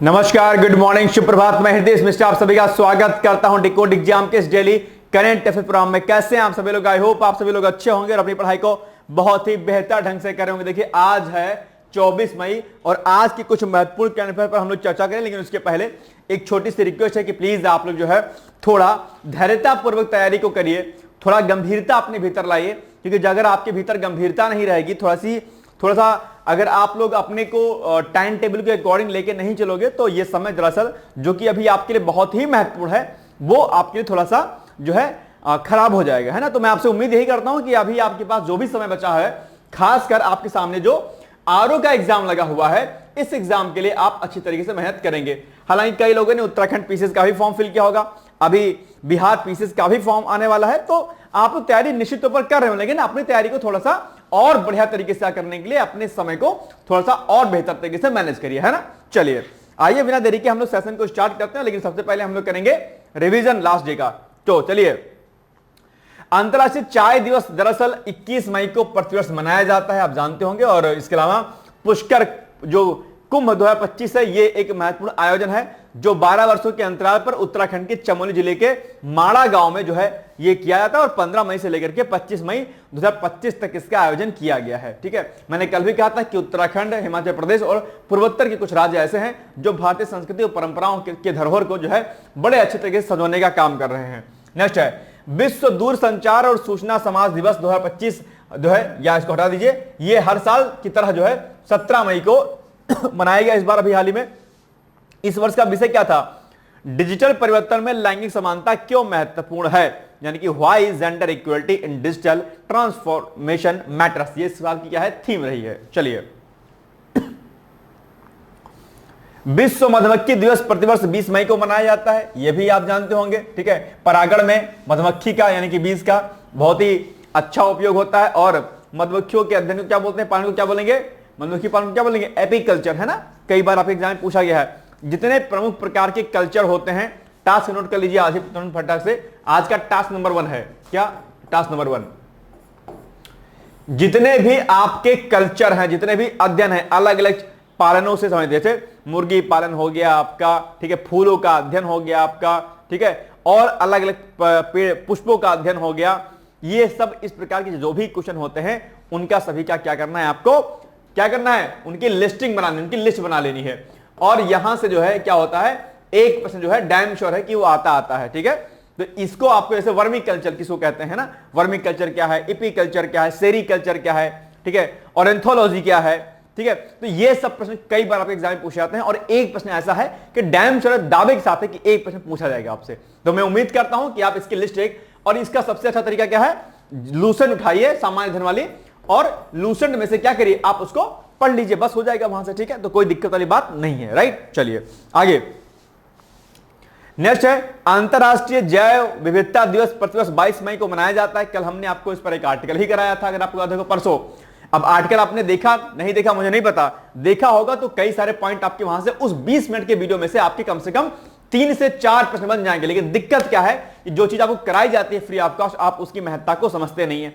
नमस्कार, good morning, सुप्रभात। मैं हृदय मिश्र आप सभी का स्वागत करता हूं डिकोड एग्जाम के इस डेली करंट अफेयर प्रोग्राम में। कैसे हैं आप सभी लोग? आई होप आप सभी लोग अच्छे होंगे और अपनी पढ़ाई को बहुत ही बेहतर ढंग से कर रहे होंगे। देखिए, आज है 24 मई और आज की कुछ महत्वपूर्ण करंट अफेयर पर हम लोग चर्चा करें, लेकिन उसके पहले एक छोटी सी रिक्वेस्ट है कि प्लीज आप लोग जो है थोड़ा धैर्यतापूर्वक तैयारी को करिए, थोड़ा गंभीरता अपने भीतर लाइए, क्योंकि अगर आपके भीतर गंभीरता नहीं रहेगी, थोड़ा सा अगर आप लोग अपने को टाइम टेबल के अकॉर्डिंग लेके नहीं चलोगे तो ये समय दरअसल जो कि अभी आपके लिए बहुत ही महत्वपूर्ण है, वो आपके लिए थोड़ा सा जो है खराब हो जाएगा, है ना। तो मैं आपसे उम्मीद यही करता हूं कि अभी आपके पास जो भी समय बचा है, खासकर आपके सामने जो आरओ का एग्जाम लगा हुआ है, इस एग्जाम के लिए आप अच्छी तरीके से मेहनत करेंगे। हालांकि कई लोगों ने उत्तराखंड पीसीएस का भी फॉर्म फिल किया होगा, अभी बिहार पीसीएस का भी फॉर्म आने वाला है, तो आप लोग तैयारी निश्चित तौर पर कर रहे हो, लेकिन अपनी तैयारी को थोड़ा सा और बढ़िया तरीके से करने के लिए अपने समय को थोड़ा सा और बेहतर तरीके से मैनेज करिए, है ना। चलिए आइए बिना देरी के हम लोग सेशन को स्टार्ट करते हैं, लेकिन सबसे पहले हम लोग करेंगे रिवीजन लास्ट डे का। तो चलिए, अंतरराष्ट्रीय चाय दिवस दरअसल 21 मई को प्रतिवर्ष मनाया जाता है, आप जानते होंगे। और इसके अलावा पुष्कर जो कुंभ 2025 है, ये एक महत्वपूर्ण आयोजन है जो 12 वर्षों के अंतराल पर उत्तराखंड के चमोली जिले के माड़ा गांव में जो है ये किया जाता है और 15 मई से लेकर के 25 मई 2025 तक इसका आयोजन किया गया है। ठीक है, मैंने कल भी कहा था कि उत्तराखंड, हिमाचल प्रदेश और पूर्वोत्तर के कुछ राज्य ऐसे हैं जो भारतीय संस्कृति और परंपराओं के धरोहर को जो है बड़े अच्छे तरीके से सजोने का काम कर रहे हैं। नेक्स्ट है विश्व दूरसंचार और सूचना समाज दिवस 2025 जो है, या इसको हटा दीजिए, ये हर साल की तरह जो है 17 मई को मनाया गया। इस बार अभी हाल ही में इस वर्ष का विषय क्या था? डिजिटल परिवर्तन में लैंगिक समानता क्यों महत्वपूर्ण है, यानी कि why gender equality in digital transformation matters. ये सवाल की क्या है, थीम रही है। चलिए, विश्व मधुमक्खी दिवस प्रतिवर्ष 20 मई को मनाया जाता है, यह भी आप जानते होंगे। ठीक है, परागण में मधुमक्खी का यानी कि बीज का बहुत ही अच्छा उपयोग होता है और मधुमक्खियों के अध्ययन को क्या बोलते हैं, पालन को क्या बोलेंगे, मधुमक्खी पालन को क्या बोलेंगे, एपीकल्चर, है ना। कई बार आपके एग्जाम में पूछा गया है। जितने प्रमुख प्रकार के कल्चर होते हैं, टास्क नोट कर लीजिए आज फटाक से। आज का टास्क नंबर 1 है, क्या टास्क नंबर 1? जितने भी आपके कल्चर हैं, जितने भी अध्ययन है अलग अलग पालनों से समझ, जैसे मुर्गी पालन हो गया आपका, ठीक है, फूलों का अध्ययन हो गया आपका, ठीक है, और अलग अलग पेड़ पुष्पों का अध्ययन हो गया। ये सब इस प्रकार के जो भी क्वेश्चन होते हैं उनका सभी का क्या करना है, आपको क्या करना है, उनकी लिस्टिंग बनानी, उनकी लिस्ट बना लेनी है। और यहां से जो है क्या होता है, एक प्रश्न जो है डैम श्योर है कि वो आता है। ठीक है, तो इसको आपको जैसे वर्मी कल्चर किसको कहते हैं ना, वर्मी कल्चर क्या है, इपी कल्चर क्या है, सेरी कल्चर क्या है, ठीक है, और एंथोलॉजी क्या है। ठीक है, तो ये सब प्रश्न कई बार आपके एग्जाम में पूछे जाते हैं और एक प्रश्न ऐसा है कि डैम श्योर दावे के साथ है कि एक प्रश्न पूछा जाएगा आपसे। तो मैं उम्मीद करता हूं कि आप इसकी लिस्ट एक, और इसका सबसे अच्छा तरीका क्या है, लूसेंट उठाइए सामान्य अध्ययन वाली, और लूसेंट में से क्या करिए, आप उसको पढ़ लीजिए, बस हो जाएगा वहां से। ठीक है, तो कोई दिक्कत वाली बात नहीं है, राइट। चलिए आगे, नेक्स्ट है अंतरराष्ट्रीय जैव विविधता दिवस प्रतिवर्ष 22 मई को मनाया जाता है। कल हमने आपको इस पर एक आर्टिकल ही कराया था, अगर आपको याद होगा, परसों। अब आर्टिकल आपने देखा नहीं देखा मुझे नहीं पता, देखा होगा तो कई सारे पॉइंट आपके वहां से उस 20 मिनट के वीडियो में से आपके कम से कम 3 से 4 प्रश्न बन जाएंगे। लेकिन दिक्कत क्या है कि जो चीज आपको कराई जाती है फ्री ऑफ कॉस्ट, आप उसकी महत्ता को समझते नहीं है।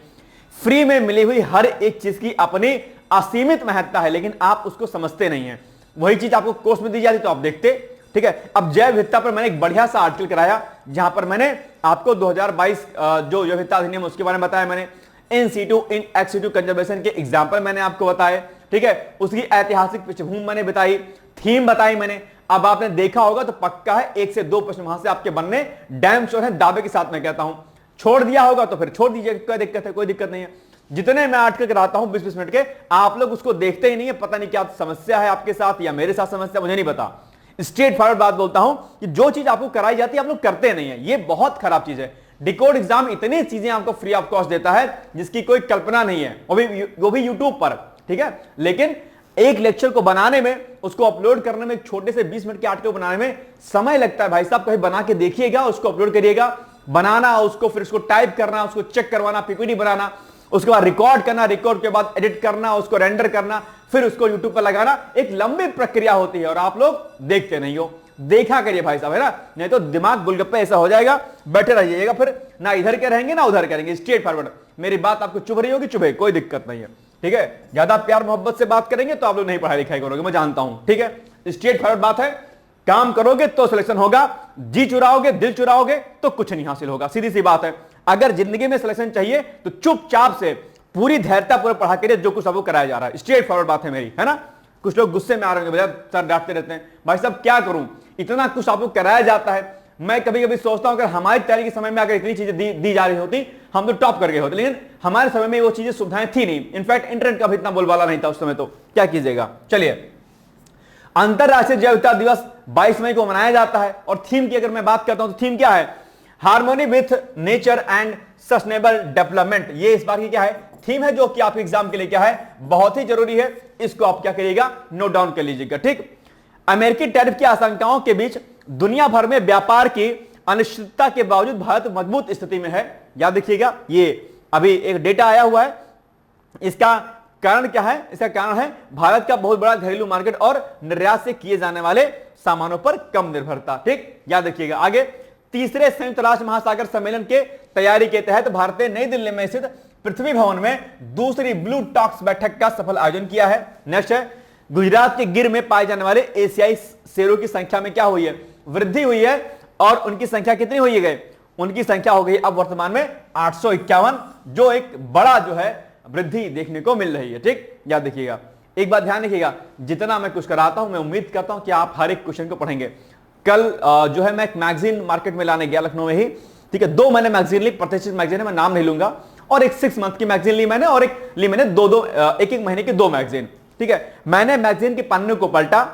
फ्री में मिली हुई हर एक चीज की अपनी असीमित महत्ता है, लेकिन आप उसको समझते नहीं है। वही चीज आपको कोर्स में दी जाती तो आप देखते। ठीक है, अब जैव विविधता पर मैंने एक बढ़िया सा आर्टिकल कराया, जहां पर मैंने आपको 2022 जो जैव विविधता अधिनियम उसके बारे में बताया, मैंने in situ in ex situ conservation के एग्जाम्पल मैंने आपको बताए। ठीक है, उसकी ऐतिहासिक पृष्ठभूमि मैंने बताई, थीम बताई मैंने। अब आपने देखा होगा तो पक्का है 1 से 2 प्रश्न वहां से आपके बनने डैम श्योर है, दावे के साथ मैं कहता हूं। छोड़ दिया होगा तो फिर छोड़ दीजिए, क्या दिक्कत है, कोई दिक्कत नहीं है। जितने मैं आर्टिकल कराता हूं 20-20 मिनट के, आप लोग उसको देखते ही नहीं है। पता नहीं क्या समस्या है आपके साथ या मेरे साथ समस्या, मुझे नहीं पता। स्ट्रेट फॉरवर्ड बात बोलता हूं कि जो चीज आपको कराई जाती है आप लोग करते नहीं है, ये बहुत खराब चीज है। डिकोड एग्जाम इतनी चीजें आपको फ्री ऑफ कॉस्ट देता है जिसकी कोई कल्पना नहीं है, वो भी यूट्यूब पर। ठीक है, लेकिन एक लेक्चर को बनाने में, उसको अपलोड करने में, एक छोटे से 20 मिनट के आर्टिकल बनाने में समय लगता है भाई साहब। कहीं बना के देखिएगा, उसको अपलोड करिएगा, बनाना, उसको फिर उसको टाइप करना, उसको चेक करवाना, पीपीटी बनाना, उसके बाद रिकॉर्ड करना, रिकॉर्ड के बाद एडिट करना, उसको रेंडर करना, फिर उसको यूट्यूब पर लगाना, एक लंबी प्रक्रिया होती है और आप लोग देखते नहीं हो। देखा करिए भाई साहब, है ना, नहीं तो दिमाग गुलगप्पे ऐसा हो जाएगा, बैठे रहिएगा, फिर ना इधर के रहेंगे ना उधर करेंगे। स्ट्रेट फॉरवर्ड, मेरी बात आपको चुभ रही होगी, चुभे, कोई दिक्कत नहीं है। ठीक है, ज्यादा प्यार मोहब्बत से बात करेंगे तो आप लोग नहीं पढ़ाई लिखाई करोगे, मैं जानता हूं। ठीक है, स्ट्रेट फॉरवर्ड बात है, काम करोगे तो सिलेक्शन होगा, जी चुराओगे, दिल चुराओगे तो कुछ नहीं हासिल होगा। सीधी सी बात है। अगर जिंदगी में सिलेक्शन चाहिए तो चुपचाप से पूरी धैर्यतापूर्वक पढ़ा करिए जो कुछ आपको कराया जा रहा है। स्ट्रेट फॉरवर्ड बात है मेरी, है ना। कुछ लोग गुस्से में आ रहे हैं, सर डांटते रहते हैं, भाई साहब क्या करूं, इतना कुछ आपको कराया जाता है। मैं कभी कभी सोचता हूं अगर हमारी तैयारी के समय में अगर इतनी चीजें दी जा रही होती हम तो टॉप कर गए होते, लेकिन हमारे समय में वो चीजें सुविधाएं थी नहीं। इनफैक्ट इंटरनेट का भी इतना बोलबाला नहीं था उस समय, तो क्या कीजिएगा। चलिए, अंतरराष्ट्रीय जैव विविधता दिवस 22 मई को मनाया जाता है और थीम की अगर मैं बात करता हूं तो थीम क्या है, harmony with nature and sustainable development. ये इस बार की क्या है, थीम है, जो कि आपके एग्जाम के लिए क्या है, बहुत ही जरूरी है। इसको आप क्या करिएगा, नोट डाउन कर लीजिएगा, ठीक। अमेरिकी टैरिफ की आशंकाओं के बीच दुनिया भर में व्यापार की अनिश्चितता के बावजूद भारत मजबूत स्थिति में है। याद रखिएगा, ये अभी एक डेटा आया हुआ है। इसका कारण क्या है, इसका कारण है भारत का बहुत बड़ा घरेलू मार्केट और निर्यात से किए जाने वाले सामानों पर कम निर्भरता, ठीक। याद रखिएगा। आगे, तीसरे संयुक्त राष्ट्र महासागर सम्मेलन के तैयारी के तहत भारत ने नई दिल्ली में स्थित पृथ्वी भवन में दूसरी ब्लू टॉक्स बैठक का सफल आयोजन किया है। नेक्स्ट है, गुजरात के गिर में पाए जाने वाले एशियाई शेरों की संख्या में क्या हुई है, वृद्धि हुई है। और उनकी संख्या कितनी हुई है, उनकी संख्या हो गई अब वर्तमान में 851, जो एक बड़ा जो है वृद्धि देखने को मिल रही है, ठीक। याद रखिएगा। एक बात ध्यान रखिएगा, जितना मैं कुछ कराता हूं मैं उम्मीद करता हूं कि आप हर एक क्वेश्चन को पढ़ेंगे। कल जो है मैं एक मैगजीन मार्केट में लाने गया लखनऊ में ही, ठीक है। 2 मैंने मैगजीन ली, प्रतिष्ठित मैगजीन है, मैं नाम नहीं लूंगा। और एक 6 मंथ की मैगजीन ली मैंने, और एक ली मैंने एक महीने की 2 मैगजीन, ठीक है। मैंने मैगजीन के पन्ने को पलटा,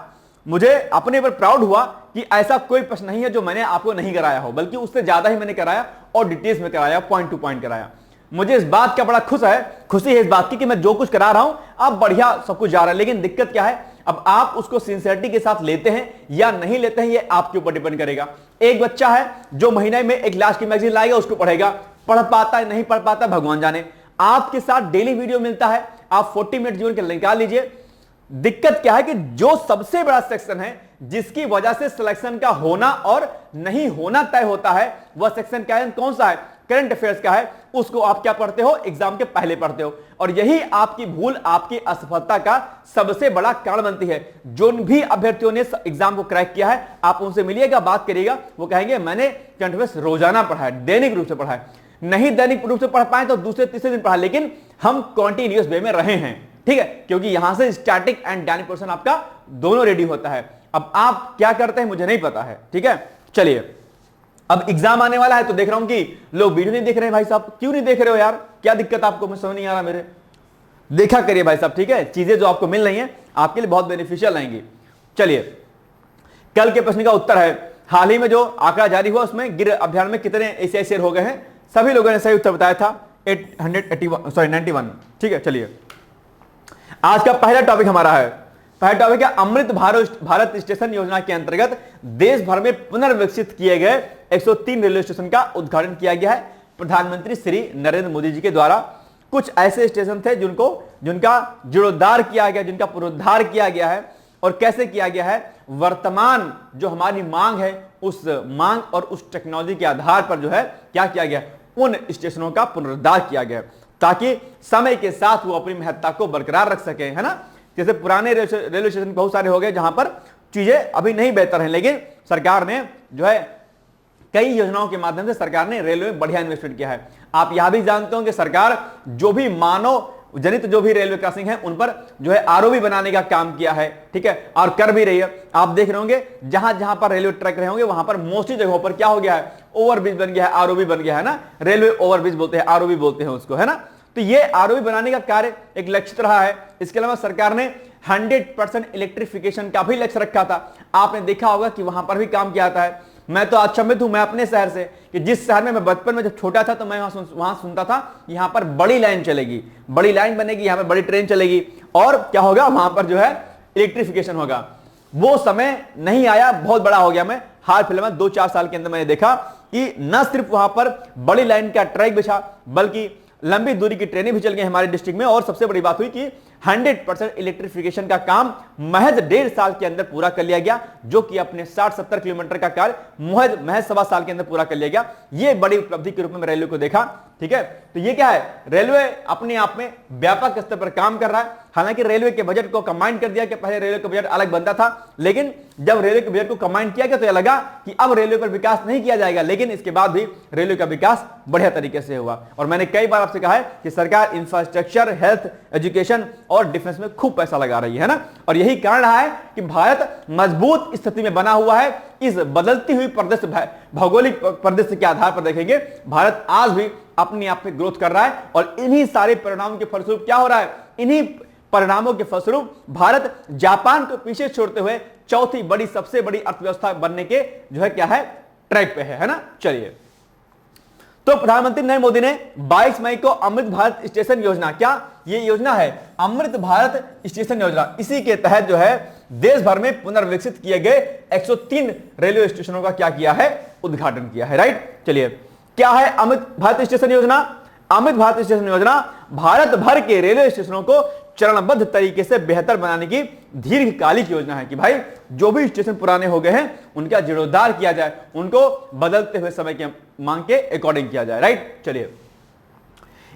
मुझे अपने पर प्राउड हुआ कि ऐसा कोई प्रश्न नहीं है जो मैंने आपको नहीं कराया हो, बल्कि उससे ज्यादा ही मैंने कराया और डिटेल्स में कराया, पॉइंट टू पॉइंट कराया। मुझे इस बात का बड़ा खुशी है इस बात की कि मैं जो कुछ करा रहा हूं आप बढ़िया सब कुछ जा रहा है। लेकिन दिक्कत क्या है, अब आप उसको सिंसियरिटी के साथ लेते हैं या नहीं लेते हैं, ये आपके ऊपर डिपेंड करेगा। एक बच्चा है जो महीने में एक लास्ट की मैगजीन लाएगा, उसको पढ़ेगा, पढ़ पाता है नहीं पढ़ पाता भगवान जाने। आपके साथ डेली वीडियो मिलता है, आप 40 मिनट जीवन के निकाल लीजिए। दिक्कत क्या है कि जो सबसे बड़ा सेक्शन है जिसकी वजह से सिलेक्शन का होना और नहीं होना तय होता है, वह सेक्शन क्या है, कौन सा है, करंट अफेयर्स का है। उसको आप क्या पढ़ते हो, एग्जाम के पहले पढ़ते हो, और यही आपकी भूल आपकी असफलता का सबसे बड़ा कारण बनती है। जो भी अभ्यर्थियों ने एग्जाम को क्रैक किया है, आप उनसे मिलिएगा, बात करिएगा, वो कहेंगे मैंने करंट अफेयर्स रोजाना पढ़ा है, दैनिक रूप से पढ़ा है। नहीं दैनिक रूप से पढ़ पाए तो दूसरे तीसरे दिन पढ़ा, लेकिन हम कॉन्टिन्यूअस वे में रहे हैं, ठीक है। क्योंकि यहां से स्टैटिक एंड डायनेमिक पोर्शन आपका दोनों रेडी होता है। अब आप क्या करते हैं मुझे नहीं पता है, ठीक है। चलिए, अब एग्जाम आने वाला है तो देख रहा हूं कि लोग वीडियो नहीं देख रहे हैं। भाई साहब क्यों नहीं देख रहे हो यार, क्या दिक्कत आपको, मैं समझ नहीं आ रहा मेरे। देखा करिए भाई साहब, ठीक है। चीजें जो आपको मिल रही हैं आपके लिए बहुत बेनिफिशियल रहेंगी। चलिए, कल के प्रश्न का उत्तर है, हाल ही में जो आंकड़ा जारी हुआ उसमें गिर अभियान में कितने एशियाई शेर हो गए हैं। सभी लोगों ने सही उत्तर बताया था, 91, ठीक है। चलिए, आज का पहला टॉपिक हमारा है, पहला टॉपिक है अमृत भारत स्टेशन योजना के अंतर्गत देश भर में पुनर्विकसित किए गए 103 रेलवे स्टेशन का उद्घाटन किया गया है प्रधानमंत्री श्री नरेंद्र मोदी जी के द्वारा। कुछ ऐसे स्टेशन थे जिनका जीर्णोद्धार किया गया, जिनका पुनरुद्धार किया गया है। और कैसे किया गया है, वर्तमान जो हमारी मांग है उस मांग और उस टेक्नोलॉजी के आधार पर जो है क्या किया गया, उन स्टेशनों का पुनरुद्धार किया गया ताकि समय के साथ वो अपनी महत्ता को बरकरार रख सके, है ना। जैसे पुराने रेलवे स्टेशन बहुत सारे हो गए जहां पर चीजें अभी नहीं बेहतर हैं, लेकिन सरकार ने जो है कई योजनाओं के माध्यम से सरकार ने रेलवे में बढ़िया इन्वेस्टमेंट किया है। आप यह भी जानते हो कि सरकार जो भी मानव जनित जो भी रेलवे क्रॉसिंग है उन पर जो है आरओबी बनाने का काम किया है, ठीक है, और कर भी रही है। आप देख रहे होंगे जहां जहां पर रेलवे ट्रैक रहे होंगे वहां पर मोस्टली जगहों पर क्या हो गया है, ओवरब्रिज बन गया है, आरओबी बन गया है ना। रेलवे ओवरब्रिज बोलते हैं, आरओबी बोलते हैं उसको, है ना। तो ये आरओबी बनाने का कार्य एक लक्षित रहा है। इसके अलावा सरकार ने 100% इलेक्ट्रिफिकेशन का भी लक्ष्य रखा था। आपने देखा होगा कि वहां पर भी काम किया जाता है। मैं तो अचंभित हूं, मैं अपने शहर से, कि जिस शहर में मैं बचपन में जब छोटा था तो मैं वहां सुनता था यहां पर बड़ी लाइन चलेगी, बड़ी लाइन बनेगी, यहां पर बड़ी ट्रेन चलेगी और क्या होगा, वहां पर जो है इलेक्ट्रिफिकेशन होगा। वो समय नहीं आया, बहुत बड़ा हो गया। मैं हाल फिलहाल में 2-4 साल के अंदर मैंने देखा कि न सिर्फ वहां पर बड़ी लाइन का ट्रैक बिछा, बल्कि लंबी दूरी की ट्रेनें भी चल गई हमारे डिस्ट्रिक्ट में। और सबसे बड़ी बात हुई कि 100% इलेक्ट्रिफिकेशन का काम महज 1.5 साल के अंदर पूरा कर लिया गया, जो कि अपने 60-70 किलोमीटर का कार्य महज 1.25 साल के अंदर पूरा कर लिया गया। यह बड़ी उपलब्धि के रूप में रेलवे को देखा, ठीक है। तो ये क्या है, रेलवे अपने आप में व्यापक स्तर पर काम कर रहा है। हालांकि रेलवे के बजट को कंबाइन कर दिया कि पहले रेलवे का बजट अलग बनता था, लेकिन जब रेलवे के बजट को कंबाइन किया गया तो यह लगा कि अब रेलवे पर विकास नहीं किया जाएगा, लेकिन इसके बाद भी रेलवे का विकास बढ़िया तरीके से हुआ। और मैंने कई बार आपसे कहा है कि सरकार इंफ्रास्ट्रक्चर, हेल्थ, एजुकेशन और डिफेंस में खूब पैसा लगा रही है ना, और यही कारण रहा है कि भारत मजबूत स्थिति में बना हुआ है। इस बदलती हुई भौगोलिक परिदृश्य के आधार पर देखेंगे, भारत आज भी अपने आप में ग्रोथ कर रहा है, और इन्हीं सारे परिणामों के फलस्वरूप क्या हो रहा है, इन्हीं परिणामों के फलस्वरूप भारत जापान को पीछे छोड़ते हुए चौथी बड़ी, सबसे बड़ी अर्थव्यवस्था बनने के जो है क्या है, ट्रैक पे है ना। चलिए, तो प्रधानमंत्री नरेंद्र मोदी ने 22 मई को अमृत भारत स्टेशन योजना, क्या ये योजना है अमृत भारत स्टेशन योजना, इसी के तहत जो है देश भर में पुनर्विकसित किए गए 103 रेलवे स्टेशनों का क्या किया है, उद्घाटन किया है। राइट, चलिए, क्या है अमृत भारत स्टेशन योजना? अमृत भारत स्टेशन योजना भारत भर के रेलवे स्टेशनों को चरणबद्ध तरीके से बेहतर बनाने की दीर्घकालिक योजना है कि भाई जो भी स्टेशन पुराने हो गए हैं उनका जीर्णोद्धार किया जाए, उनको बदलते हुए समय के मांग के अकॉर्डिंग किया जाए। राइट, चलिए,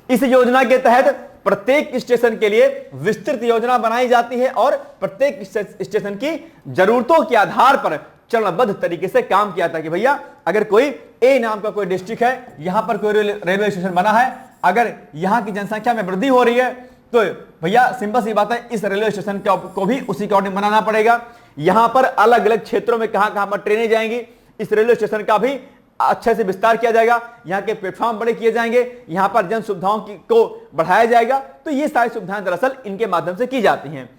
इस योजना के तहत प्रत्येक स्टेशन के लिए विस्तृत योजना बनाई जाती है और प्रत्येक स्टेशन की जरूरतों के आधार पर चरणबद्ध तरीके से काम किया था कि भैया अगर कोई ए नाम का कोई डिस्ट्रिक्ट है, यहां पर कोई रेलवे स्टेशन बना है, अगर यहां की जनसंख्या में वृद्धि हो रही है तो भैया सिंपल सी बात है, इस रेलवे स्टेशन को भी उसी के अकॉर्डिंग बनाना पड़ेगा। यहां पर अलग अलग क्षेत्रों में कहां पर ट्रेनें जाएंगी, इस रेलवे स्टेशन का भी अच्छे से विस्तार किया जाएगा, यहाँ के प्लेटफॉर्म बड़े किए जाएंगे, यहाँ पर जन सुविधाओं को बढ़ाया जाएगा। तो ये सारी सुविधाएं दरअसल इनके माध्यम से की जाती हैं।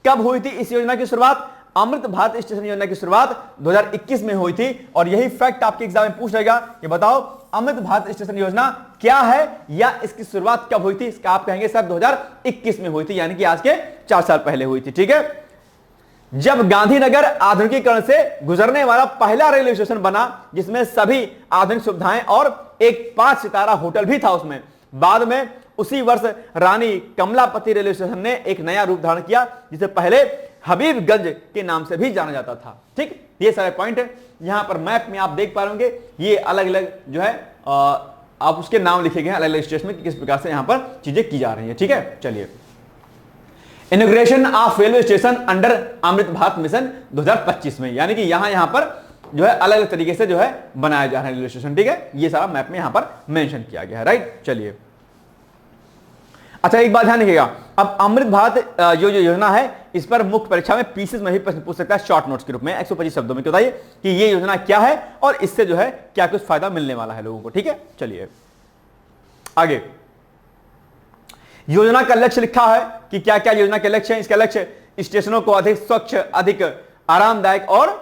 कब हुई थी इस योजना की शुरुआत? अमृत भारत स्टेशन योजना की शुरुआत 2021 में हुई थी, और यही फैक्ट आपके एग्जाम में पूछ रहेगा कि बताओ अमृत भारत स्टेशन योजना क्या है या इसकी शुरुआत कब हुई थी? इसका आप कहेंगे सर 2021 में हुई थी, यानी कि आज के 4 साल पहले हुई थी। ठीक है, जब गांधीनगर आधुनिकीकरण से गुजरने वाला पहला रेलवे स्टेशन बना जिसमें सभी आधुनिक सुविधाएं और एक 5 सितारा होटल भी था उसमें। बाद में उसी वर्ष रानी कमलापति रेलवे स्टेशन ने एक नया रूप धारण किया जिसे पहले हबीबगंज के नाम से भी जाना जाता था। ठीक, ये सारे पॉइंट है, यहां पर मैप में आप देख पा रहे होंगे, ये अलग अलग जो है आप उसके नाम लिखे गए हैं अलग अलग स्टेशन में, किस प्रकार से यहां पर चीजें की जा रही है। ठीक है, चलिए, inauguration of railway station under Amrit Bharat mission 2025 में, यानी कि यहां पर जो है अलग अलग तरीके से जो है बनाया जा रहा है रेलवे स्टेशन। ठीक है, ये सारा मैप में यहां पर मेंशन किया गया है। राइट, चलिए, अच्छा एक बात ध्यान रखिएगा, अब अमृत भारत जो योजना है इस पर मुख्य परीक्षा में पीसीएस में भी प्रश्न पूछ सकता है शॉर्ट नोट्स के रूप में 125 शब्दों में। बताइए कि ये योजना क्या है और इससे जो है क्या कुछ फायदा मिलने वाला है लोगों को। ठीक है, चलिए आगे, योजना का लक्ष्य लिखा है कि क्या क्या योजना के लक्ष्य है। इसका लक्ष्य स्टेशनों को अधिक स्वच्छ, अधिक आरामदायक और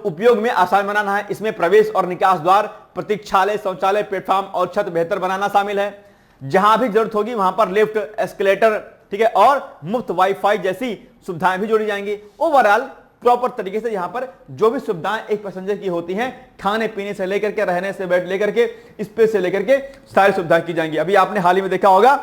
उपयोग में आसान बनाना है। इसमें प्रवेश और निकास द्वार, प्रतीक्षालय, शौचालय, प्लेटफॉर्म और छत बेहतर बनाना शामिल है। जहां भी जरूरत होगी वहां पर लिफ्ट, एस्केलेटर, ठीक है, और मुफ्त वाईफाई जैसी सुविधाएं भी जोड़ी जाएंगी। ओवरऑल प्रॉपर तरीके से यहां पर जो भी सुविधाएं एक पैसेंजर की होती हैं, खाने पीने से लेकर के, रहने से बैठ लेकर के, स्पेस से लेकर के सारी सुविधाएं की जाएंगी। अभी आपने हाल ही में देखा होगा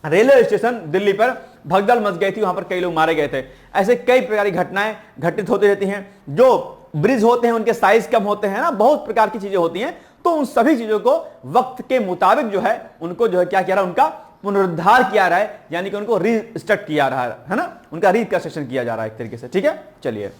रेलवे स्टेशन दिल्ली पर भगदड़ मच गई थी, वहां पर कई लोग मारे गए थे। ऐसे कई प्रकार की घटनाएं घटित होती रहती हैं। जो ब्रिज होते हैं उनके साइज कम होते हैं ना, बहुत प्रकार की चीजें होती हैं। तो उन सभी चीजों को वक्त के मुताबिक जो है उनको जो है क्या किया रहा है, उनका पुनरुद्धार किया रहा है, यानी कि उनको रीस्टार्ट किया रहा है ना, उनका रिकंस्ट्रक्शन किया जा रहा है एक तरीके से। ठीक है, चलिए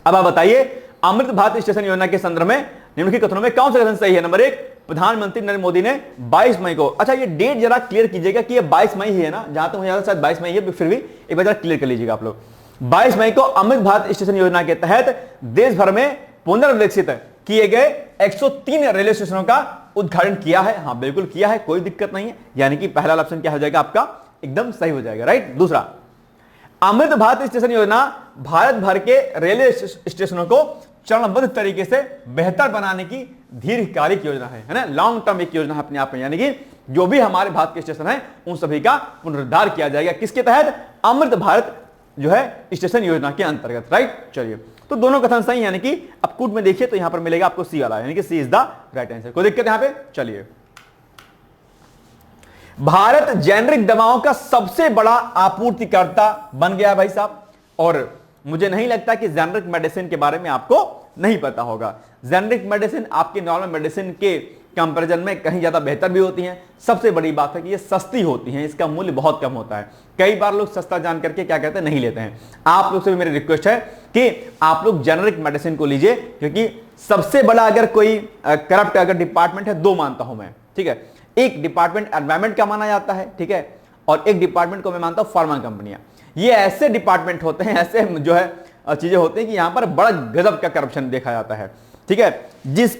अब आप बताइए अमृत भारत स्टेशन योजना के संदर्भ में निम्नलिखित कथनों में कौन सा कथन सही है? नंबर 1, प्रधानमंत्री नरेंद्र मोदी ने 22 मई को, अच्छा ये डेट जरा क्लियर कीजिएगा कि ये 22 मई ही है ना, जहां तक मुझे याद है शायद 22 मई है, फिर भी एक बार जरा क्लियर कर लीजिएगा आप लोग। 22 मई को अमृत भारत स्टेशन योजना के तहत देश भर में पुनर्विकसित किए गए 103 रेलवे स्टेशनों का उद्घाटन किया है। हाँ बिल्कुल किया है, कोई दिक्कत नहीं है, यानी कि पहला ऑप्शन क्या हो जाएगा आपका, एकदम सही हो जाएगा। राइट, दूसरा, अमृत भारत स्टेशन योजना भारत भर के रेलवे स्टेशनों को चरणबद्ध तरीके से बेहतर बनाने की दीर्घकालिक योजना है ना, लॉन्ग टर्म एक योजना है अपने आप में, यानी कि जो भी हमारे भारत के स्टेशन है उन सभी का पुनरुद्धार किया जाएगा। किसके तहत? अमृत भारत जो है स्टेशन योजना के अंतर्गत। राइट, चलिए, तो दोनों कथन सही, यानी कि अब कूट में देखिए तो यहां पर मिलेगा आपको सी वाला, यानी कि सी इज द राइट आंसर। कोई दिक्कत यहां पे? चलिए, भारत जेनरिक दवाओं का सबसे बड़ा आपूर्तिकर्ता बन गया भाई साहब, और मुझे नहीं लगता कि जेनरिक मेडिसिन के बारे में आपको नहीं पता होगा। जेनरिक मेडिसिन आपके नॉर्मल मेडिसिन के कंपैरिजन में कहीं ज्यादा बेहतर भी होती हैं। सबसे बड़ी बात है कि ये सस्ती होती हैं, इसका मूल्य बहुत कम होता है। कई बार लोग सस्ता जान करके क्या कहते हैं, नहीं लेते हैं। आप लोग से भी मेरी रिक्वेस्ट है कि आप लोग जेनरिक मेडिसिन को लीजिए, क्योंकि सबसे बड़ा अगर कोई करप्ट अगर डिपार्टमेंट है, दो मानता हूं मैं, ठीक है। एक डिपार्टमेंट एनवायरमेंट का माना जाता है, ठीक है, और एक डिपार्टमेंट को मैं मानता हूं फार्मा कंपनियां। ये ऐसे डिपार्टमेंट होते हैं, ऐसे जो है चीजें होती हैं कि यहां पर बड़ा गजब का करप्शन देखा जाता है, ठीक है। जिस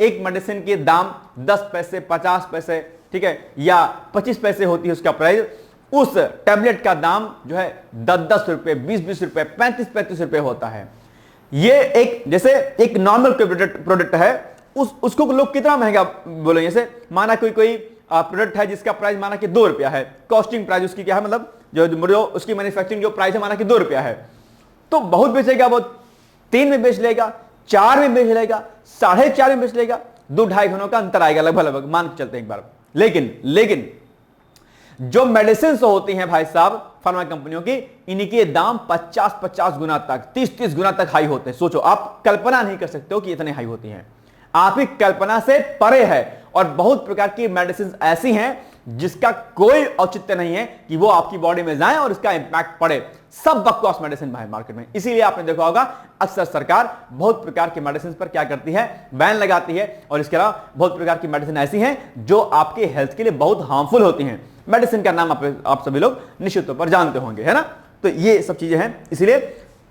एक मेडिसिन के दाम 10 पैसे 50 पैसे, ठीक है, या 25 पैसे होती है उसका प्राइस, उस टैबलेट का दाम जो है 10-10 रुपए, 20-20 रुपए, 35-35 रुपए होता है। ये एक जैसे एक नॉर्मल प्रोडक्ट है, उसको लोग कितना महंगा बोलेंगे। जैसे माना कोई प्रोडक्ट है जिसका प्राइस माना कि 2 रुपया है, कॉस्टिंग प्राइस उसकी क्या है, मतलब जो उसकी मैन्युफैक्चरिंग जो प्राइस है माना कि 2 रुपया है, तो बहुत बेचेगा, वो 3 में बेच लेगा, 4 में बेच लेगा, 4.5 में बेच लेगा, 2-2.5 गुना का अंतर आएगा लगभग, मान के चलते हैं एक बार। लेकिन जो मेडिसिन होती हैं भाई साहब फार्मा कंपनियों की, इनके दाम 50-50 गुना तक, 30-30 गुना तक हाई होते हैं। सोचो, आप कल्पना नहीं कर सकते हो कि इतने हाई होती हैं, आपकी कल्पना से परे है। और बहुत प्रकार की मेडिसिन ऐसी हैं जिसका कोई औचित्य नहीं है कि वो आपकी बॉडी में जाए और इसका इंपैक्ट पड़े। सब बकवास मेडिसिन है मार्केट में। इसीलिए आपने देखा होगा अक्सर सरकार बहुत प्रकार की मेडिसिन पर क्या करती है, बैन लगाती है। और इसके अलावा बहुत प्रकार की मेडिसिन ऐसी हैं जो आपके हेल्थ के लिए बहुत हार्मफुल होती हैं। मेडिसिन का नाम आप सभी लोग निश्चित तौर पर जानते होंगे, है ना। तो ये सब चीजें हैं, इसलिए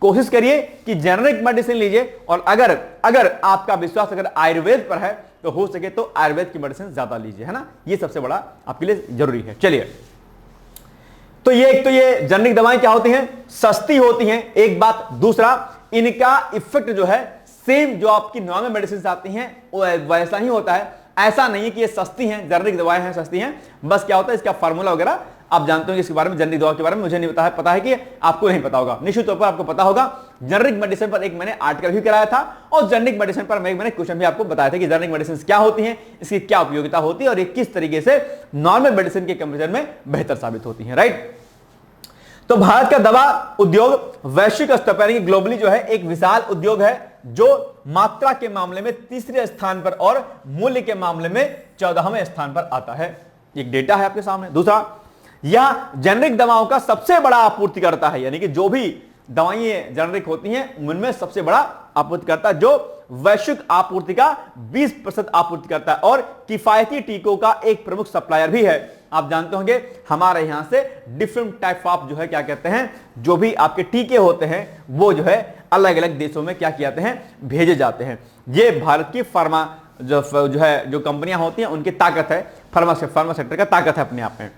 कोशिश करिए कि जेनरिक मेडिसिन लीजिए। और अगर आपका विश्वास अगर आयुर्वेद पर है तो हो सके तो आयुर्वेद की मेडिसिन ज्यादा लीजिए, है ना। ये सबसे बड़ा आपके लिए जरूरी है। चलिए, तो ये जेनरिक दवाएं क्या होती हैं, सस्ती होती हैं, एक बात। दूसरा, इनका इफेक्ट जो है सेम जो आपकी नॉर्मल मेडिसिन आती हैं वो वैसा ही होता है। ऐसा नहीं है कि ये सस्ती हैं, जेनरिक दवाएं हैं सस्ती हैं, बस क्या होता है इसका फार्मूला वगैरह आप जानते हो इसके बारे में। जेनरिक दवा के बारे में मुझे नहीं पता है कि आपको नहीं पता होगा, निश्चित तौर पर आपको पता होगा। जेनरिक मेडिसिन पर एक मैंने आर्टिकल भी कराया था, और जेनरिक मेडिसिन पर मैंने क्वेश्चन भी आपको बताया था कि जेनरिक मेडिसिन क्या होती हैं, इसकी क्या उपयोगिता होती है, और ये किस तरीके से नॉर्मल मेडिसिन के कंपैरिजन में बेहतर साबित होती है, राइट। तो भारत का दवा उद्योग वैश्विक स्तर पर ग्लोबली जो है एक विशाल उद्योग है, जो मात्रा के मामले में तीसरे स्थान पर और मूल्य के मामले में 14वें स्थान पर आता है। एक डेटा है आपके सामने। दूसरा, यह जेनरिक दवाओं का सबसे बड़ा आपूर्तिकर्ता है, यानी कि जो भी दवाएं जेनरिक होती हैं उनमें सबसे बड़ा आपूर्तिकर्ता, जो वैश्विक आपूर्ति का 20% आपूर्ति करता है, और किफायती टीकों का एक प्रमुख सप्लायर भी है। आप जानते होंगे हमारे यहां से डिफरेंट टाइप ऑफ जो है क्या कहते हैं, जो भी आपके टीके होते हैं वो जो है अलग अलग देशों में क्या किए जाते हैं, भेजे जाते हैं। ये भारत की फार्मा जो कंपनियां होती हैं उनकी ताकत है, फार्मा सेक्टर का ताकत है अपने आप में।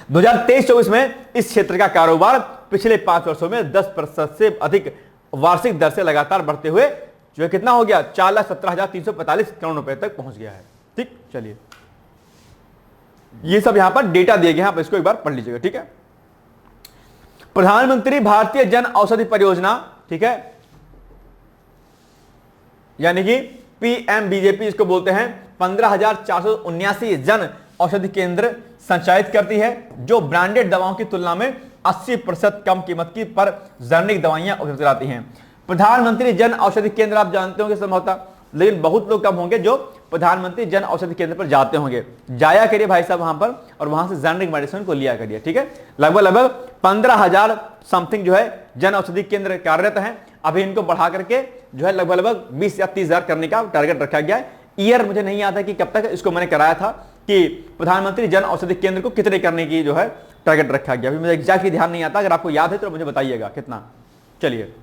2023-24 में इस क्षेत्र का कारोबार पिछले 5 वर्षों में 10% से अधिक वार्षिक दर से लगातार बढ़ते हुए जो है कितना हो गया, 4,17,345 करोड़ रुपए तक पहुंच गया है। ठीक, चलिए ये सब यहां पर डेटा दिए गए हैं, आप इसको एक बार पढ़ लीजिएगा, ठीक है। प्रधानमंत्री भारतीय जन औषधि परियोजना, ठीक है, यानी कि PMBJP इसको बोलते हैं, 15,479 जन औषधि केंद्र संचालित करती है, जो ब्रांडेड दवाओं की तुलना में 80% कम कीमत की पर जेनरिक दवाइयां उपलब्ध कराती हैं। प्रधानमंत्री जन औषधि केंद्र आप जानते होंगे संभवतः, लेकिन बहुत लोग कम होंगे जो प्रधानमंत्री जन औषधि केंद्र पर जाते होंगे। जाया करिए भाई साहब वहां पर, और वहां से जेनरिक मेडिसिन को लिया करिए, ठीक है। लगभग 15,000 समथिंग जो है जन औषधि केंद्र कार्यरत हैं। अभी इनको बढ़ा करके जो है लगभग 20 या 30,000 करने का टारगेट रखा गया है। ईयर मुझे नहीं आता कि कब तक इसको मैंने कराया था कि प्रधानमंत्री जन औषधि केंद्र को कितने करने की जो है टारगेट रखा गया। अभी मुझे एग्जैक्टली ध्यान नहीं आता, अगर आपको याद है तो मुझे बताइएगा कितना। चलिए,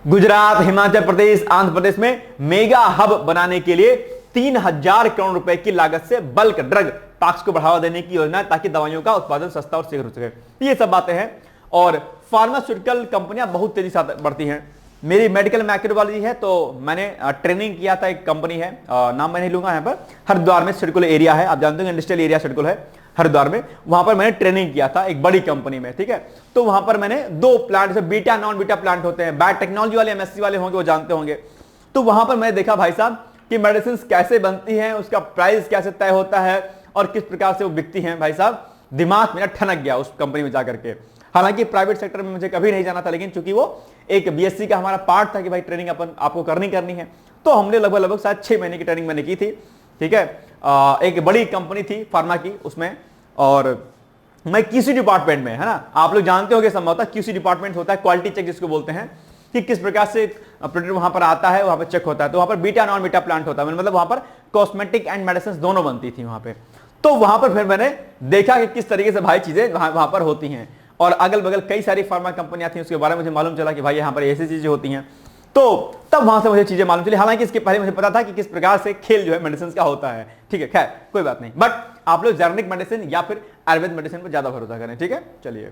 गुजरात, हिमाचल प्रदेश, आंध्र प्रदेश में मेगा हब बनाने के लिए 3,000 करोड़ रुपए की लागत से बल्क ड्रग पार्क्स को बढ़ावा देने की योजना है, ताकि दवाइयों का उत्पादन सस्ता और शीघ्र हो सके। ये सब बातें हैं। और फार्मास्यूटिकल कंपनियां बहुत तेजी से बढ़ती हैं। मेरी मेडिकल माइक्रोबायोलॉजी है, तो मैंने ट्रेनिंग किया था, एक कंपनी है, नाम मैं नहीं लूंगा यहाँ पर, हरिद्वार में सिडकुल एरिया है, आप जानते हैं इंडस्ट्रियल एरिया सिडकुल है हरिद्वार में, वहां पर मैंने ट्रेनिंग किया था एक बड़ी कंपनी में, ठीक है। तो वहां पर मैंने 2 प्लांट, जैसे बीटा नॉन बीटा प्लांट होते हैं, बायोटेक्नोलॉजी वाले MSc वाले होंगे वो जानते होंगे। तो वहां पर मैंने देखा भाई साहब कि मेडिसिन कैसे बनती हैं, उसका प्राइस कैसे तय होता है और किस प्रकार से वो बिकती हैं। भाई साहब दिमाग मेरा ठनक गया उस कंपनी में जाकर के। हालांकि प्राइवेट सेक्टर में मुझे कभी नहीं जाना था, लेकिन चूंकि वो एक बीएससी का हमारा पार्ट था कि भाई ट्रेनिंग अपन आपको करनी है, तो हमने लगभग शायद 6 महीने की ट्रेनिंग मैंने की थी। ठीक है, एक बड़ी कंपनी थी फार्मा की उसमें, और मैं क्यूसी डिपार्टमेंट में, है ना, आप लोग जानते होंगे संभवतः क्यूसी डिपार्टमेंट होता है क्वालिटी चेक जिसको बोलते हैं, कि किस प्रकार से प्रोडक्ट वहां पर आता है, वहां पर चेक होता है। तो वहां पर बीटा नॉन बीटा प्लांट होता है, मतलब वहां पर कॉस्मेटिक एंड मेडिसिन दोनों बनती थी वहां पे। तो वहां पर फिर मैंने देखा कि किस तरीके से भाई चीजें वहां पर होती हैं, और अगल बगल कई सारी फार्मा कंपनियां थी, उसके बारे में मुझे मालूम चला कि भाई यहाँ पर ऐसी चीजें होती हैं। तो तब वहां से मुझे चीजें मालूम चली, हालांकि इसके पहले मुझे पता था कि किस प्रकार से खेल जो है मेडिसिन का होता है। ठीक है, खैर कोई बात नहीं, बट आप लोग जेनेरिक मेडिसिन या फिर आयुर्वेद मेडिसिन पर ज्यादा भरोसा करें। ठीक है, चलिए,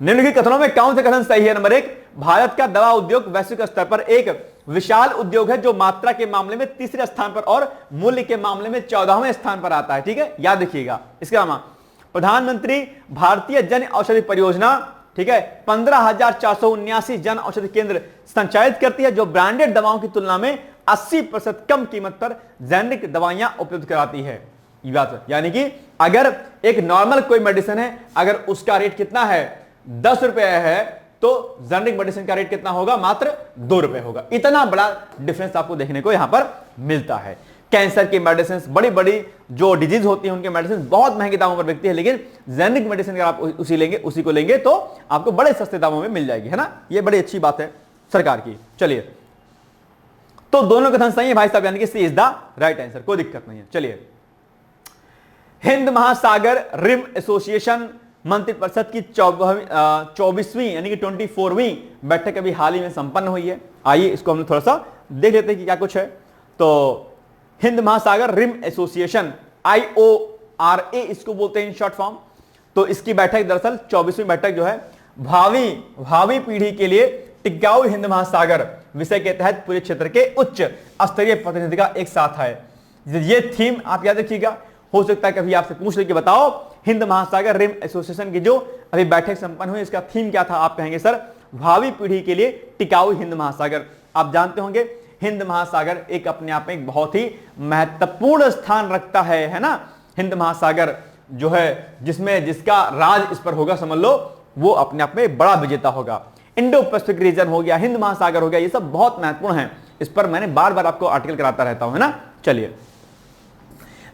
निम्नलिखित कथनों में कौन सा कथन सही है? नंबर 1, भारत का दवा उद्योग वैश्विक स्तर पर एक विशाल उद्योग है जो मात्रा के मामले में तीसरे स्थान पर और मूल्य के मामले में 14वें स्थान पर आता है। ठीक है, याद रखिएगा। इसके अलावा प्रधानमंत्री भारतीय जन औषधि परियोजना, ठीक है, 15,479 जन औषधि केंद्र संचालित करती है जो ब्रांडेड दवाओं की तुलना में 80% कम कीमत पर जेनेरिक दवाइयां उपलब्ध कराती है। यानी कि अगर एक नॉर्मल कोई मेडिसिन है, अगर उसका रेट कितना है, 10 रुपए है, तो जेनेरिक मेडिसिन का रेट कितना होगा? मात्र 2 रुपए होगा। इतना बड़ा डिफरेंस आपको देखने को यहां पर मिलता है। कैंसर की मेडिसिन, बड़ी बड़ी जो डिजीज होती है उनके मेडिसिन बहुत महंगे दामों पर बिकती है, लेकिन जेनेरिक मेडिसिन अगर आप उसी को लेंगे तो आपको बड़े सस्ते दामों में मिल जाएगी, है ना। ये बड़ी अच्छी बात है सरकार की। चलिए, तो दोनों कथन सही है भाई साहब, यानी कि सी इज द राइट आंसर, कोई दिक्कत नहीं है। चलिए, हिंद महासागर रिम एसोसिएशन मंत्रिपरिषद की 24वीं यानी कि 24वीं बैठक अभी हाल ही में संपन्न हुई है। आइए इसको हम थोड़ा सा देख लेते हैं कि क्या कुछ है। तो हिंद महासागर रिम एसोसिएशन, IORA इसको बोलते हैं इन शॉर्ट फॉर्म। तो इसकी बैठक दरअसल 24वीं बैठक जो है भावी पीढ़ी के लिए टिकाऊ हिंद महासागर विषय के तहत पूरे क्षेत्र के उच्च स्तरीय प्रतिनिधि का एक साथ है। ये थीम आप याद रखिएगा, हो सकता है कभी आपसे पूछ ले कि बताओ हिंद महासागर रिम एसोसिएशन की जो अभी बैठक संपन्न हुई इसका थीम क्या था? आप कहेंगे सर भावी पीढ़ी के लिए टिकाऊ हिंद महासागर। आप जानते होंगे हिंद महासागर एक अपने आप में एक बहुत ही महत्वपूर्ण स्थान रखता है ना। हिंद महासागर जो है जिसका राज इस पर होगा, समझ लो वो अपने आप में बड़ा विजेता होगा। इंडो पैसिफिक रीजन हो गया, हिंद महासागर हो गया, ये सब बहुत महत्वपूर्ण है। इस पर मैंने बार बार आपको आर्टिकल कराता रहता हूं, है ना। चलिए,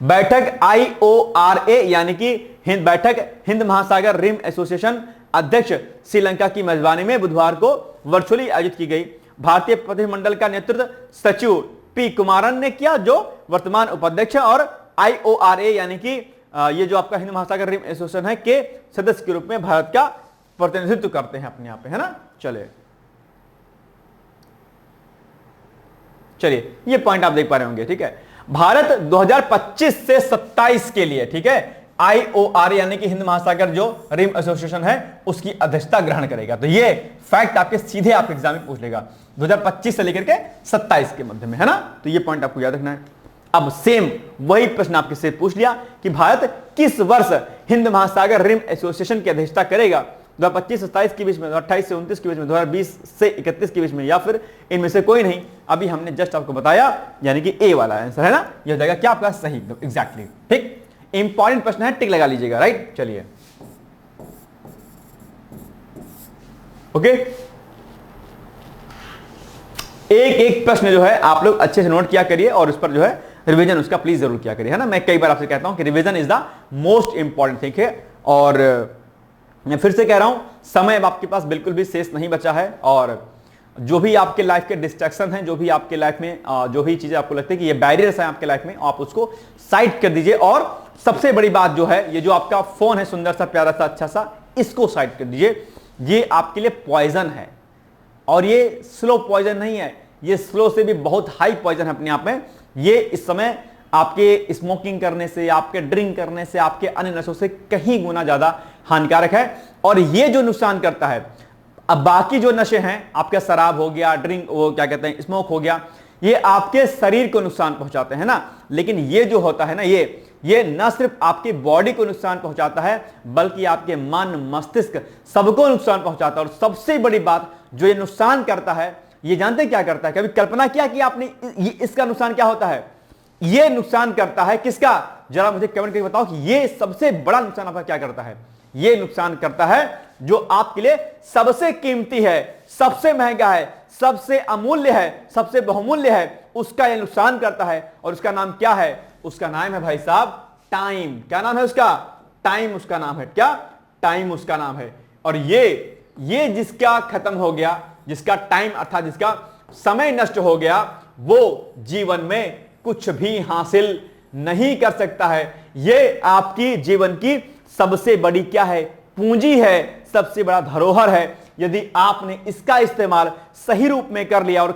बैठक IORA यानी कि बैठक हिंद महासागर रिम एसोसिएशन अध्यक्ष श्रीलंका की मेजबानी में बुधवार को वर्चुअली आयोजित की गई। भारतीय प्रतिनिधिमंडल का नेतृत्व सचिव P कुमारन ने किया, जो वर्तमान उपाध्यक्ष और IORA यानी कि ये जो आपका हिंद महासागर रिम एसोसिएशन है के सदस्य के रूप में भारत का प्रतिनिधित्व करते हैं अपने यहाँ पे, है ना। चलिए ये पॉइंट आप देख पा रहे होंगे, ठीक है। भारत 2025 से 27 के लिए, ठीक है, IORA यानी कि हिंद महासागर जो रिम एसोसिएशन है उसकी अध्यक्षता ग्रहण करेगा। तो ये फैक्ट आपके सीधे आपके एग्जाम में पूछ लेगा, 2025 से लेकर के 27 के मध्य में, है ना। तो ये पॉइंट आपको याद रखना है। अब सेम वही प्रश्न आपके से पूछ लिया कि भारत किस वर्ष हिंद महासागर रिम एसोसिएशन की अध्यक्षता करेगा? 2025-27 के बीच में, 28 से 29 के बीच में, 2020 से 31 के बीच में, या फिर इनमें से कोई नहीं। अभी हमने जस्ट आपको बताया, यानी कि ए वाला आंसर है ना, यह हो जाएगा क्या आपका सही, एग्जैक्टली, ठीक। इंपॉर्टेंट प्रश्न है, टिक लगा लीजिएगा, राइट। चलिए, ओके, एक प्रश्न जो है आप लोग अच्छे से नोट किया करिए और उस पर जो है रिवीजन उसका प्लीज जरूर किया करिए, है ना। मैं कई बार आपसे कहता हूं कि revision is the most important thing है, और मैं फिर से कह रहा हूं समय अब आपके पास बिल्कुल भी शेष नहीं बचा है, और जो भी आपके लाइफ के डिस्ट्रैक्शन हैं, जो भी आपके लाइफ में जो भी चीजें आपको लगती है कि ये बैरियर्स हैं आपके लाइफ में, आप उसको साइड कर दीजिए। और सबसे बड़ी बात जो है, ये जो आपका फोन है सुंदर सा प्यारा सा अच्छा सा, इसको साइड कर दीजिए। ये आपके लिए पॉइजन है, और ये स्लो पॉइजन नहीं है, ये स्लो से भी बहुत हाई पॉइजन है अपने आप में। ये इस समय आपके स्मोकिंग करने से, आपके ड्रिंक करने से, आपके अन्य नशों से कहीं गुना ज्यादा हानिकारक है। और ये जो नुकसान करता है, अब बाकी जो नशे हैं, आपका शराब हो गया, ड्रिंक, वो क्या कहते हैं, स्मोक हो गया, ये आपके शरीर को नुकसान पहुंचाते हैं ना। लेकिन ये जो होता है ना, ये न सिर्फ आपकी बॉडी को नुकसान पहुंचाता है, बल्कि आपके मन, मस्तिष्क, सबको नुकसान पहुंचाता है। और सबसे बड़ी बात जो ये नुकसान करता है, ये जानते हैं क्या करता है? कभी कल्पना किया कि आपने इसका नुकसान क्या होता है? ये नुकसान करता है किसका? जरा मुझे कमेंट करके बताओ कि ये सबसे बड़ा नुकसान आपका क्या करता है? यह नुकसान करता है जो आपके लिए सबसे कीमती है, सबसे महंगा है, सबसे अमूल्य है, सबसे बहुमूल्य है, उसका यह नुकसान करता है। और उसका नाम क्या है? उसका नाम है भाई साहब टाइम। क्या नाम है उसका? टाइम उसका नाम है। क्या? टाइम उसका नाम है। और ये जिसका खत्म हो गया, जिसका टाइम अर्थात जिसका समय नष्ट हो गया, वो जीवन में कुछ भी हासिल नहीं कर सकता है। ये आपकी जीवन की सबसे बड़ी क्या है? पूंजी है, सबसे बड़ा धरोहर है। यदि आपने इसका इस्तेमाल सही रूप में कर लिया, और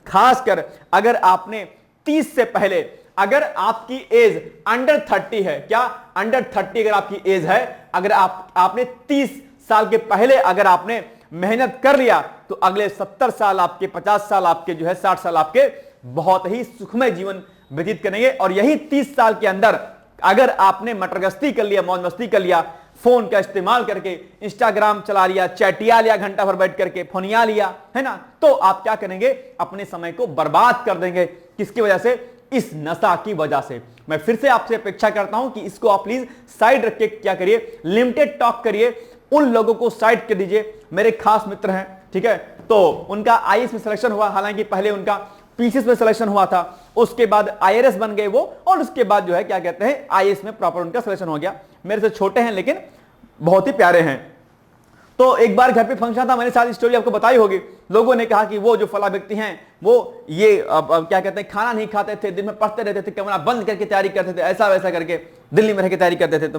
खासकर अगर आपने 30 से पहले, अगर आपकी एज अंडर 30 है, क्या अंडर 30 अगर आपकी एज है, अगर आपने 30 साल के पहले अगर आपने मेहनत कर लिया, तो अगले 70 साल आपके, 50 साल आपके, जो है 60 साल आपके बहुत ही सुखमय जीवन व्यतीत करेंगे। और यही 30 साल के अंदर अगर आपने मटरगस्ती कर लिया, मौज मस्ती कर लिया, फोन का इस्तेमाल करके इंस्टाग्राम चला लिया, चैटिया लिया, घंटा भर बैठ करके फोनिया लिया, है ना, तो आप क्या करेंगे? अपने समय को बर्बाद कर देंगे। किसकी वजह से? इस नशा की वजह से। मैं फिर से आपसे अपेक्षा करता हूं कि इसको आप प्लीज साइड रख के क्या करिए? लिमिटेड टॉक करिए। उन लोगों को साइड कर दीजिए। मेरे खास मित्र हैं, ठीक है, तो उनका आईएएस में सिलेक्शन हुआ, हालांकि पहले उनका पीसीएस में सिलेक्शन हुआ था, उसके बाद आईआरएस बन गए वो, और उसके बाद जो है क्या कहते हैं, आईएएस में प्रॉपर उनका सिलेक्शन हो गया। मेरे से छोटे हैं लेकिन बहुत ही प्यारे हैं। तो एक बार घर पे फंक्शन था, मैंने सारी स्टोरी आपको बताई होगी। लोगों ने कहा कि वो जो फला व्यक्ति हैं, वो ये क्या कहते हैं, खाना नहीं खाते थे, दिन में पढ़ते रहते थे, कैमरा बंद करके तैयारी करते थे, ऐसा वैसा करके दिल्ली में रह के तैयारी करते थे। तो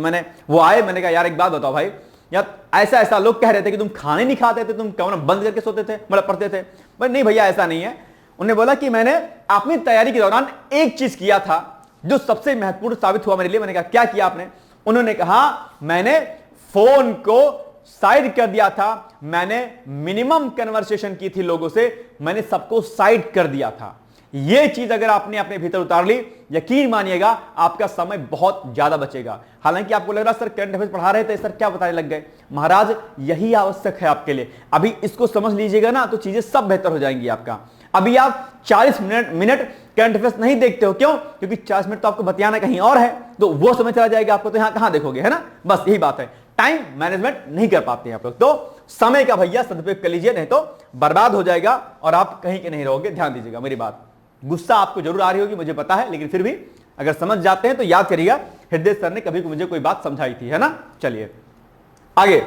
वो आए, मैंने कहा यार एक बात बताओ भाई, यार ऐसा लोग कह रहे थे कि तुम खाने नहीं खाते थे, तुम कैमरा बंद करके सोते थे, मतलब पढ़ते थे। पर नहीं भैया, ऐसा नहीं है। उन्होंने बोला कि मैंने अपनी तैयारी के दौरान एक चीज किया था जो सबसे महत्वपूर्ण साबित हुआ मेरे लिए। मैंने कहा क्या किया आपने? उन्होंने कहा मैंने फोन को साइड कर दिया था, मैंने मिनिमम कन्वर्सेशन की थी लोगों से, मैंने सबको साइड कर दिया था। यह चीज अगर आपने अपने भीतर उतार ली, यकीन मानिएगा आपका समय बहुत ज्यादा बचेगा। हालांकि आपको लग रहा सर करंट अफेयर्स पढ़ा रहे थे, सर क्या बताने लग गए? महाराज यही आवश्यक है आपके लिए। अभी इसको समझ लीजिएगा ना, तो चीजें सब बेहतर हो जाएंगी आपका। अभी आप 40 मिनट करंट अफेयर्स नहीं देखते हो, क्यों? क्योंकि 40 मिनट तो आपको बतियाना कहीं और है, तो वो समय चला जाएगा आपको, तो यहां कहां देखोगे, है ना? बस यही बात है, टाइम मैनेजमेंट नहीं कर पाते हैं आप लोग। तो समय का भैया सदुपयोग कर लीजिए, नहीं तो बर्बाद हो जाएगा और आप कहीं के नहीं रहोगे। ध्यान दीजिएगा मेरी बात। गुस्सा आपको जरूर आ रही होगी, मुझे पता है, लेकिन फिर भी अगर समझ जाते हैं तो याद करिएगा, हृदय सर ने कभी मुझे कोई बात समझाई थी, है ना? चलिए आगे।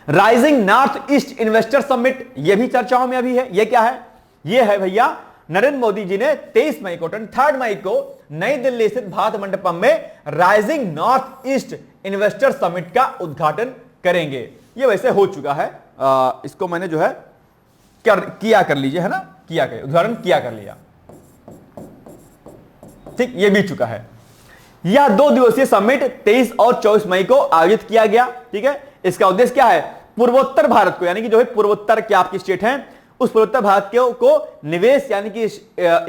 Rising north east investor summit, यह भी चर्चाओं में अभी है। यह क्या है? यह है भैया, नरेंद्र मोदी जी ने 23 मई को 23 मई को नई दिल्ली स्थित भारत मंडपम में rising north east investor summit का उद्घाटन करेंगे। यह वैसे हो चुका है, इसको मैंने जो है कर लीजिए, है ना, उदाहरण किया कर लिया, ठीक, यह भी चुका है। यह 2 दिवसीय समिट 23 और 24 मई को आयोजित किया गया, ठीक है। इसका उद्देश्य क्या है? पूर्वोत्तर भारत को, यानी कि जो है पूर्वोत्तर के आपकी स्टेट हैं, उस पूर्वोत्तर भारत को निवेश यानी कि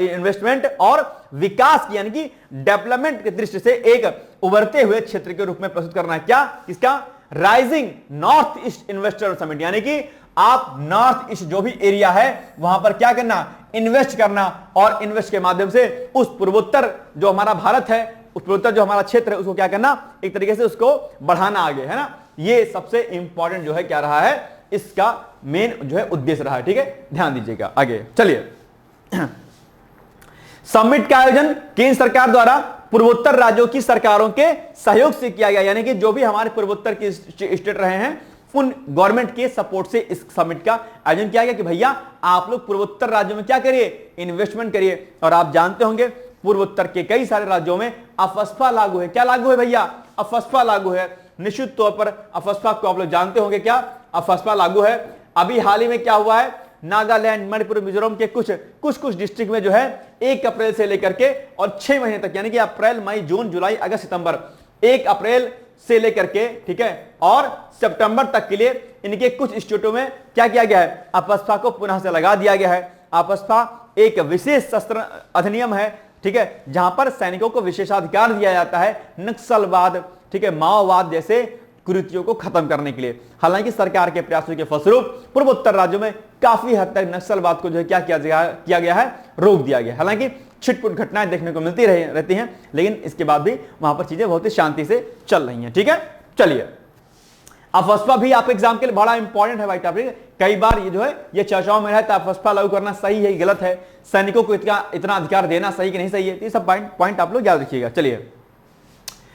इन्वेस्टमेंट और विकास की यानी कि डेवलपमेंट की दृष्टि से एक उभरते हुए क्षेत्र के रूप में प्रस्तुत करना है। क्या? किसका? Rising north east investor summit, यानी कि आप नॉर्थ ईस्ट जो भी एरिया है वहां पर क्या करना? इन्वेस्ट करना, और इन्वेस्ट के माध्यम से उस पूर्वोत्तर जो हमारा भारत है, उस पूर्वोत्तर जो हमारा क्षेत्र है, उसको क्या करना? एक तरीके से उसको बढ़ाना आगे, है ना। ये सबसे इंपॉर्टेंट जो है क्या रहा है, इसका मेन जो है उद्देश्य रहा है, ठीक है। ध्यान दीजिएगा आगे। चलिए, समिट का आयोजन केंद्र सरकार द्वारा पूर्वोत्तर राज्यों की सरकारों के सहयोग से किया गया, यानी कि जो भी हमारे पूर्वोत्तर के स्टेट रहे हैं, उन गवर्नमेंट के सपोर्ट से इस समिट का आयोजन किया गया कि भैया आप लोग पूर्वोत्तर राज्यों में क्या करिए? इन्वेस्टमेंट करिए। और आप जानते होंगे पूर्वोत्तर के कई सारे राज्यों में अफस्पा लागू है। क्या लागू है भैया? अफस्पा लागू है। निश्चित तौर पर अफस्पा को आप लोग जानते होंगे, क्या अफस्पा लागू है। अभी हाल ही में क्या हुआ है, नागालैंड, मणिपुर, मिजोरम के कुछ डिस्ट्रिक्ट में जो है 1 अप्रैल से लेकर के और 6 महीने तक, यानी कि अप्रैल, मई, जून, जुलाई, अगस्त, सितंबर, 1 अप्रैल से लेकर के, ठीक है, और सितंबर तक के लिए इनके कुछ स्टेटों में क्या किया गया है? अफस्पा को पुनः से लगा दिया गया है। अफस्पा एक विशेष शस्त्र अधिनियम है, ठीक है, जहां पर सैनिकों को विशेषाधिकार दिया जाता है नक्सलवाद, ठीक है, माओवाद जैसे कुरीतियों को खत्म करने के लिए। हालांकि सरकार के प्रयासों के फलस्वरूप पूर्वोत्तर राज्यों में काफी हद तक नक्सलवाद को जो है क्या किया गया है? रोक दिया गया। हालांकि छिटपुट घटनाएं देखने को मिलती रहती हैं, लेकिन इसके बाद भी वहां पर चीजें बहुत ही शांति से चल रही हैं, ठीक है। चलिए, अफस्पा भी आपके एग्जाम के लिए बड़ा इंपॉर्टेंट है भाई टॉपिक। कई बार ये जो है ये चर्चाओं में रहता है, अफस्पा लागू करना सही है गलत है, सैनिकों को इतना अधिकार देना सही कि नहीं सही है, ये सब पॉइंट आप लोग याद रखिएगा। चलिए,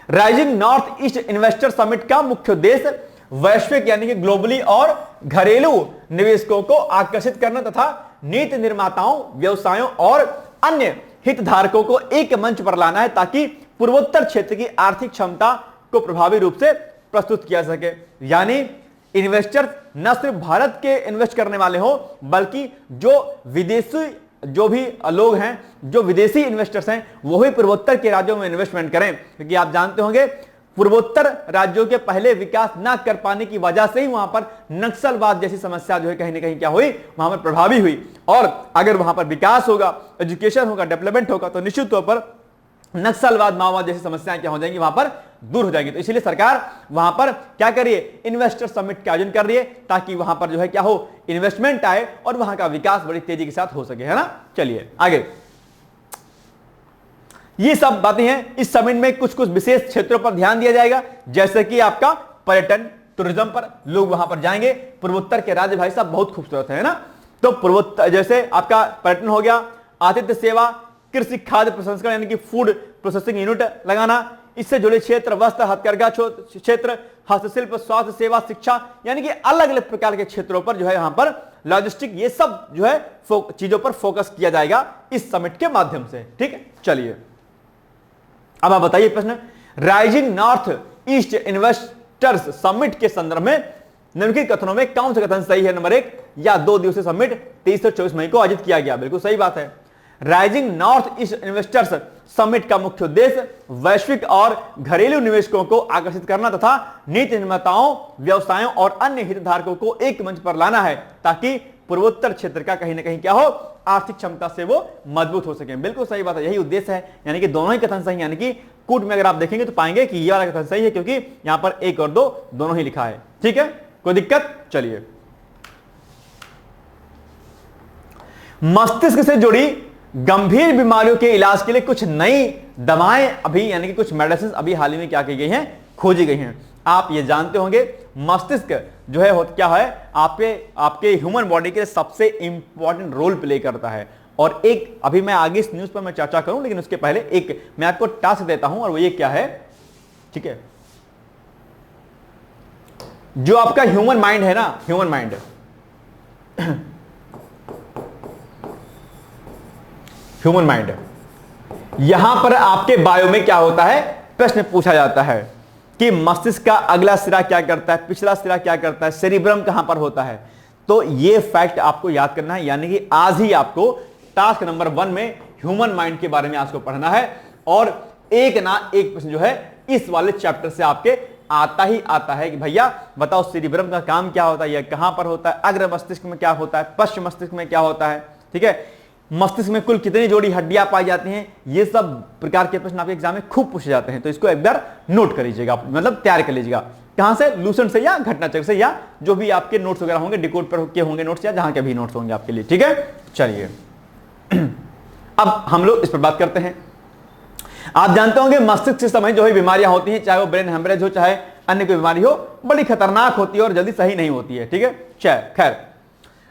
rising north east investor summit का मुख्य उद्देश्य वैश्विक यानी कि ग्लोबली और घरेलू निवेशकों को आकर्षित करना तथा नीति निर्माताओं, व्यवसायों और अन्य हितधारकों को एक मंच पर लाना है ताकि पूर्वोत्तर क्षेत्र की आर्थिक क्षमता को प्रभावी रूप से प्रस्तुत किया सके। यानी इन्वेस्टर न सिर्फ भारत के इन्वेस्ट करने वाले हो, बल्कि जो विदेशी जो भी लोग हैं, जो विदेशी इन्वेस्टर्स हैं, वो भी पूर्वोत्तर के राज्यों में इन्वेस्टमेंट करें, क्योंकि आप जानते होंगे पूर्वोत्तर राज्यों के पहले विकास ना कर पाने की वजह से ही वहां पर नक्सलवाद जैसी समस्या जो है कहीं ना कहीं क्या हुई, वहां पर प्रभावी हुई। और अगर वहां पर विकास होगा, एजुकेशन होगा, डेवलपमेंट होगा, तो निश्चित तौर पर नक्सलवाद, माओवाद जैसी समस्याएं क्या हो जाएंगी, वहां पर दूर हो जाएंगी। तो इसलिए सरकार वहां पर क्या करिए, इन्वेस्टर समिट का आयोजन कर रही है ताकि वहां पर जो है क्या हो, इन्वेस्टमेंट आए और वहां का विकास बड़ी तेजी के साथ हो सके, है ना। चलिए आगे, ये सब बातें हैं। इस समिट में कुछ कुछ विशेष क्षेत्रों पर ध्यान दिया जाएगा, जैसे कि आपका पर्यटन, टूरिज्म पर लोग वहां पर जाएंगे। पूर्वोत्तर के राज्य भाई साहब बहुत खूबसूरत है ना, तो पूर्वोत्तर जैसे आपका पर्यटन हो गया, आतिथ्य सेवा, कृषि, खाद्य प्रसंस्करण यानी कि फूड प्रोसेसिंग यूनिट लगाना, इससे जुड़े क्षेत्र, वस्त्र, हथकरघा क्षेत्र, हस्तशिल्प, स्वास्थ्य सेवा, शिक्षा, यानी कि अलग अलग प्रकार के क्षेत्रों पर जो है यहां पर लॉजिस्टिक, ये सब जो है चीजों पर फोकस किया जाएगा इस समिट के माध्यम से। ठीक है, चलिए अब आप बताइए प्रश्न, rising north east investors summit के संदर्भ में निम्नलिखित कथनों में कौन सा कथन सही है। नंबर 1, या 2 दिवसीय समिट 23 और 24 मई को आयोजित किया गया, बिल्कुल सही बात है। Rising north east investors summit का मुख्य उद्देश्य वैश्विक और घरेलू निवेशकों को आकर्षित करना तथा नीति निर्माताओं, व्यवसायों और अन्य हितधारकों को एक मंच पर लाना है ताकि पूर्वोत्तर क्षेत्र का कहीं ना कहीं क्या हो, आर्थिक क्षमता से वो मजबूत हो सके। बिल्कुल सही बात है, यही उद्देश्य है, यानी कि दोनों ही कथन सही, यानी कि कूट में अगर आप देखेंगे तो पाएंगे कि ये वाला कथन सही है, क्योंकि यहां पर 1 और 2 दोनों ही लिखा है। ठीक है, कोई दिक्कत। चलिए, मस्तिष्क से जुड़ी गंभीर बीमारियों के इलाज के लिए कुछ नई दवाएं अभी यानी कि कुछ मेडिसिन अभी हाल ही में क्या की गई हैं, खोजी गई हैं। आप ये जानते होंगे मस्तिष्क जो है क्या है, आपके ह्यूमन बॉडी के सबसे इंपॉर्टेंट रोल प्ले करता है। और एक अभी मैं आगे इस न्यूज पर मैं चर्चा करूं, लेकिन उसके पहले एक मैं आपको टास्क देता हूं, और वो ये क्या है, ठीक है, जो आपका ह्यूमन माइंड है ना, ह्यूमन माइंड ह्यूमन माइंड, यहां पर आपके बायो में क्या होता है, प्रश्न पूछा जाता है कि मस्तिष्क का अगला सिरा क्या करता है, पिछला सिरा क्या करता है, सेरिब्रम कहां पर होता है। तो ये फैक्ट आपको याद करना है, यानी कि आज ही आपको टास्क नंबर 1 में ह्यूमन माइंड के बारे में आज को पढ़ना है। और एक ना एक प्रश्न जो है इस वाले चैप्टर से आपके आता ही आता है कि भैया बताओ सेरिब्रम का काम क्या होता है, यह कहां पर होता है, अग्र मस्तिष्क में क्या होता है, पश्चिम मस्तिष्क में क्या होता है। ठीक है, मस्तिष्क में कुल कितनी जोड़ी हड्डियां पाई जाती हैं, ये सब प्रकार के प्रश्न आपके एग्जाम में खूब पूछे जाते हैं। तो इसको एक बार नोट कर लीजिएगा, मतलब तैयार कर लीजिएगा। कहां से, लूसेंट से या घटनाचक्र से, या जो भी आपके नोट्स वगैरह होंगे, डिकोड पर के होंगे नोट्स, या जहां के भी नोट्स होंगे आपके लिए। ठीक है, चलिए अब हम लोग इस पर बात करते हैं। आप जानते होंगे मस्तिष्क से संबंधित जो है बीमारियां होती हैं, चाहे वो ब्रेन हेमरेज हो, चाहे अन्य कोई बीमारी हो, बड़ी खतरनाक होती है और जल्दी सही नहीं होती है। ठीक है, खैर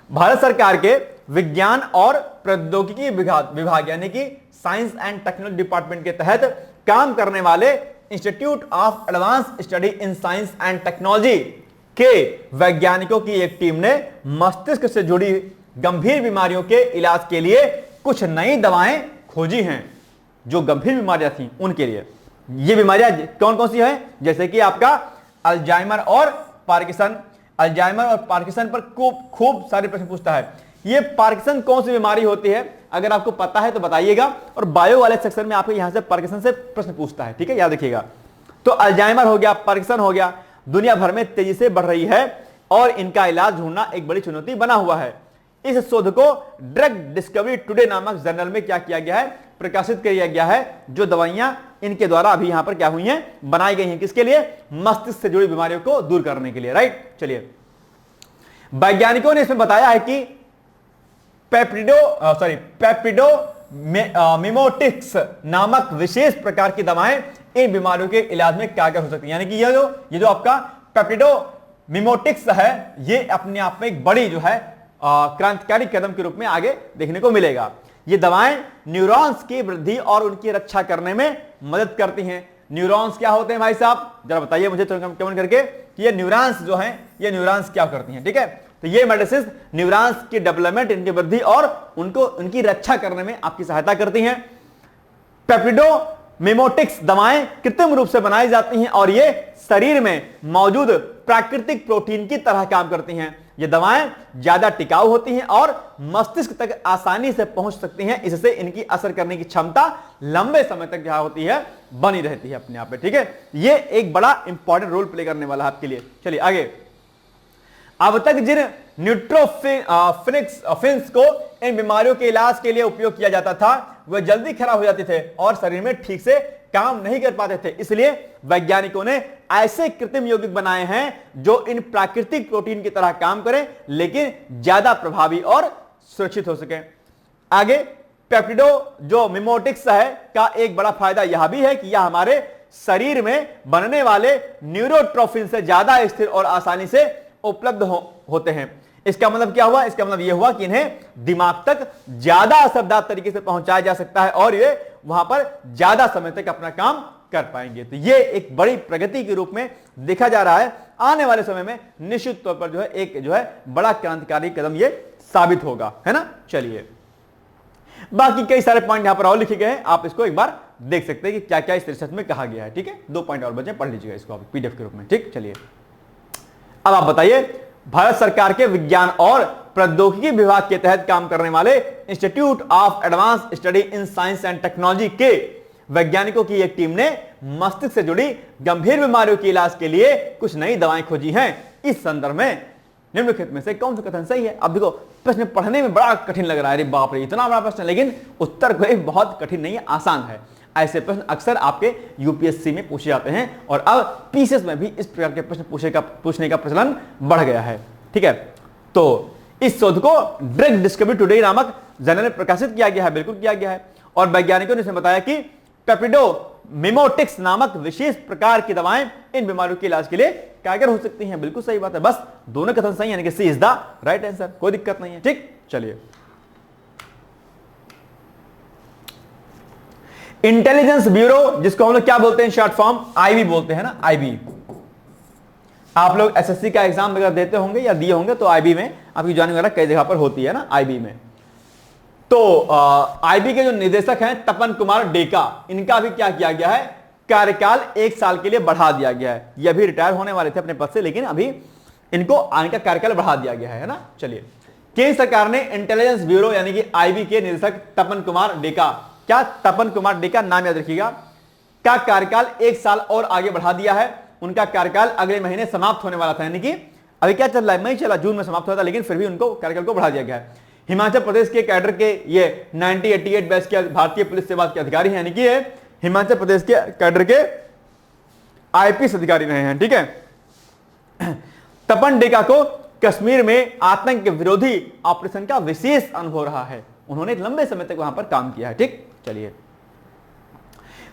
भारत सरकार के विज्ञान और प्रौद्योगिकी विभाग यानी कि साइंस एंड टेक्नोलॉजी डिपार्टमेंट के तहत काम करने वाले institute of advance study in science and technology के वैज्ञानिकों की एक टीम ने मस्तिष्क से जुड़ी गंभीर बीमारियों के इलाज के लिए कुछ नई दवाएं खोजी हैं, जो गंभीर बीमारियां थी उनके लिए। ये बीमारियां कौन कौन सी हैं, जैसे कि आपका अल्जाइमर और पार्किंसन। अल्जाइमर और पार्किंसन पर खूब सारे प्रश्न पूछता है। ये पार्किंसन कौन सी बीमारी होती है, अगर आपको पता है तो बताइएगा, और बायो वाले सेक्शन में आपको यहां से पार्किंसन से प्रश्न पूछता है। ठीक है, याद रखिएगा। तो अल्जाइमर हो गया, पार्किंसन हो गया, दुनिया भर में तेजी से बढ़ रही है और इनका इलाज ढूंढना एक बड़ी चुनौती बना हुआ है। इस शोध को ड्रग डिस्कवरी टुडे नामक जर्नल में क्या किया गया है, प्रकाशित किया गया है, जो दवाइयां इनके द्वारा अभी यहां पर क्या हुई हैं, बनाई गई हैं, किसके लिए, मस्तिष्क से जुड़ी बीमारियों को दूर करने के लिए। राइट, चलिए वैज्ञानिकों ने इसमें बताया है कि पेप्टिडोमिमोटिक्स नामक विशेष प्रकार की दवाएं इन बीमारियों के इलाज में क्या क्या हो सकती है। यानी कि ये जो आपका पेप्टिडोमिमेटिक्स है, ये अपने आप में एक बड़ी जो है क्रांतिकारी कदम के रूप में आगे देखने को मिलेगा। ये दवाएं न्यूरॉन्स की वृद्धि और उनकी रक्षा करने में मदद करती हैं। न्यूरॉन्स क्या होते हैं भाई साहब, जरा बताइए मुझे कमेंट करके कि ये न्यूरॉन्स जो हैं, ये न्यूरॉन्स क्या करती हैं। ठीक है, तो ये मेडिसिन न्यूरॉन्स की डेवलपमेंट, इनकी वृद्धि और उनकी रक्षा करने में आपकी सहायता करती हैं। पेप्टिडोमिमेटिक्स दवाएं कृत्रिम रूप से बनाई जाती हैं और ये शरीर में मौजूद प्राकृतिक प्रोटीन की तरह काम करती हैं। ये दवाएं ज्यादा टिकाऊ होती हैं और मस्तिष्क तक आसानी से पहुंच सकती हैं, इससे इनकी असर करने की क्षमता लंबे समय तक क्या होती है, बनी रहती है अपने आप में। ठीक है, ये एक बड़ा इंपॉर्टेंट रोल प्ले करने वाला है आपके लिए। चलिए आगे, अब तक जिन न्यूट्रोफिन्स को इन बीमारियों के इलाज के लिए उपयोग किया जाता था, वह जल्दी खराब हो जाते थे और शरीर में ठीक से काम नहीं कर पाते थे। इसलिए वैज्ञानिकों ने ऐसे कृत्रिम यौगिक बनाए हैं जो इन प्राकृतिक प्रोटीन की तरह काम करें, लेकिन ज्यादा प्रभावी और सुरक्षित हो सके। आगे, पेप्टिडोमिमेटिक्स है का एक बड़ा फायदा यह भी है कि यह हमारे शरीर में बनने वाले न्यूरोट्रोफिन से ज्यादा स्थिर और आसानी से उपलब्ध होते हैं। इसका मतलब क्या हुआ, इसका मतलब यह हुआ कि इन्हें दिमाग तक ज्यादा असरदार तरीके से पहुंचाया जा सकता है और ये वहां पर ज्यादा समय तक अपना काम कर पाएंगे। तो ये एक बड़ी प्रगति के रूप में देखा जा रहा है। आने वाले समय में निश्चित तौर पर एक बड़ा क्रांतिकारी कदम ये साबित होगा, है ना। चलिए, बाकी कई सारे पॉइंट यहां पर और लिखे गए हैं, आप इसको एक बार देख सकते हैं कि क्या क्या इस रिसर्च में कहा गया है। ठीक है, 2 पॉइंट और बचे, पढ़ लीजिएगा इसको आप पीडीएफ के रूप में। ठीक, चलिए अब आप बताइए, भारत सरकार के विज्ञान और प्रौद्योगिकी विभाग के तहत काम करने वाले institute of advance study in science and technology के वैज्ञानिकों की एक टीम ने मस्तिष्क से जुड़ी गंभीर बीमारियों के इलाज के लिए कुछ नई दवाएं खोजी हैं। इस संदर्भ में निम्नलिखित में से कौन सा कथन सही है। अब देखो, प्रश्न पढ़ने में बड़ा कठिन लग रहा है, अरे बाप रे इतना बड़ा प्रश्न, लेकिन उत्तर कोई बहुत कठिन नहीं है, आसान है। ऐसे प्रश्न अक्सर आपके यूपीएससी में पूछे जाते हैं और अब पीसीएस में भी इस प्रकार के प्रश्न पूछने का प्रचलन बढ़ गया है। ठीक है, तो इस शोध को ड्रग डिस्कवरी टुडे नामक जर्नल में प्रकाशित किया गया है, बिल्कुल किया गया है। और वैज्ञानिकों ने इसमें बताया कि पेप्टिडोमिमेटिक्स नामक विशेष प्रकार की दवाएं इन बीमारियों के इलाज के लिए कारगर हो सकती हैं। बिल्कुल सही बात है, बस दोनों कथन सही, यानी कि सी इज द राइट आंसर, कोई दिक्कत नहीं है। ठीक, चलिए, इंटेलिजेंस ब्यूरो, जिसको हम लोग क्या बोलते हैं शॉर्ट फॉर्म, आईबी बोलते हैं ना, आईबी। आप लोग एसएससी का एग्जाम वगैरह देते होंगे या दिए होंगे, तो आईबी में आपकी ज्वाइनिंग वगैरह कई जगह पर होती है ना, आईबी में। तो आईबी के जो निदेशक हैं तपन कुमार डेका, इनका भी क्या किया गया है, कार्यकाल 1 साल के लिए बढ़ा दिया गया है। ये अभी रिटायर होने वाले थे अपने पद से, लेकिन अभी इनको आने का कार्यकाल बढ़ा दिया गया है ना। चलिए, केंद्र सरकार ने इंटेलिजेंस ब्यूरो यानी कि आईबी के निदेशक तपन कुमार डेका, क्या तपन कुमार डेका नाम याद रखिएगा, का कार्यकाल 1 साल और आगे बढ़ा दिया है। उनका कार्यकाल अगले महीने समाप्त होने वाला था, यानी कि अभी क्या चल रहा है, मई चला, जून में समाप्त हुआ था, लेकिन फिर भी उनको कार्यकाल को बढ़ा दिया गया है। हिमाचल प्रदेश के कैडर के ये 1988 बैच के भारतीय पुलिस सेवा के अधिकारी हैं, यानी कि ये हिमाचल प्रदेश के कैडर के आईपीएस अधिकारी रहे हैं। ठीक है, तपन डेका को कश्मीर में आतंक विरोधी ऑपरेशन का विशेष अनुभव रहा है, उन्होंने लंबे समय तक वहां पर काम किया है। ठीक, चलिए,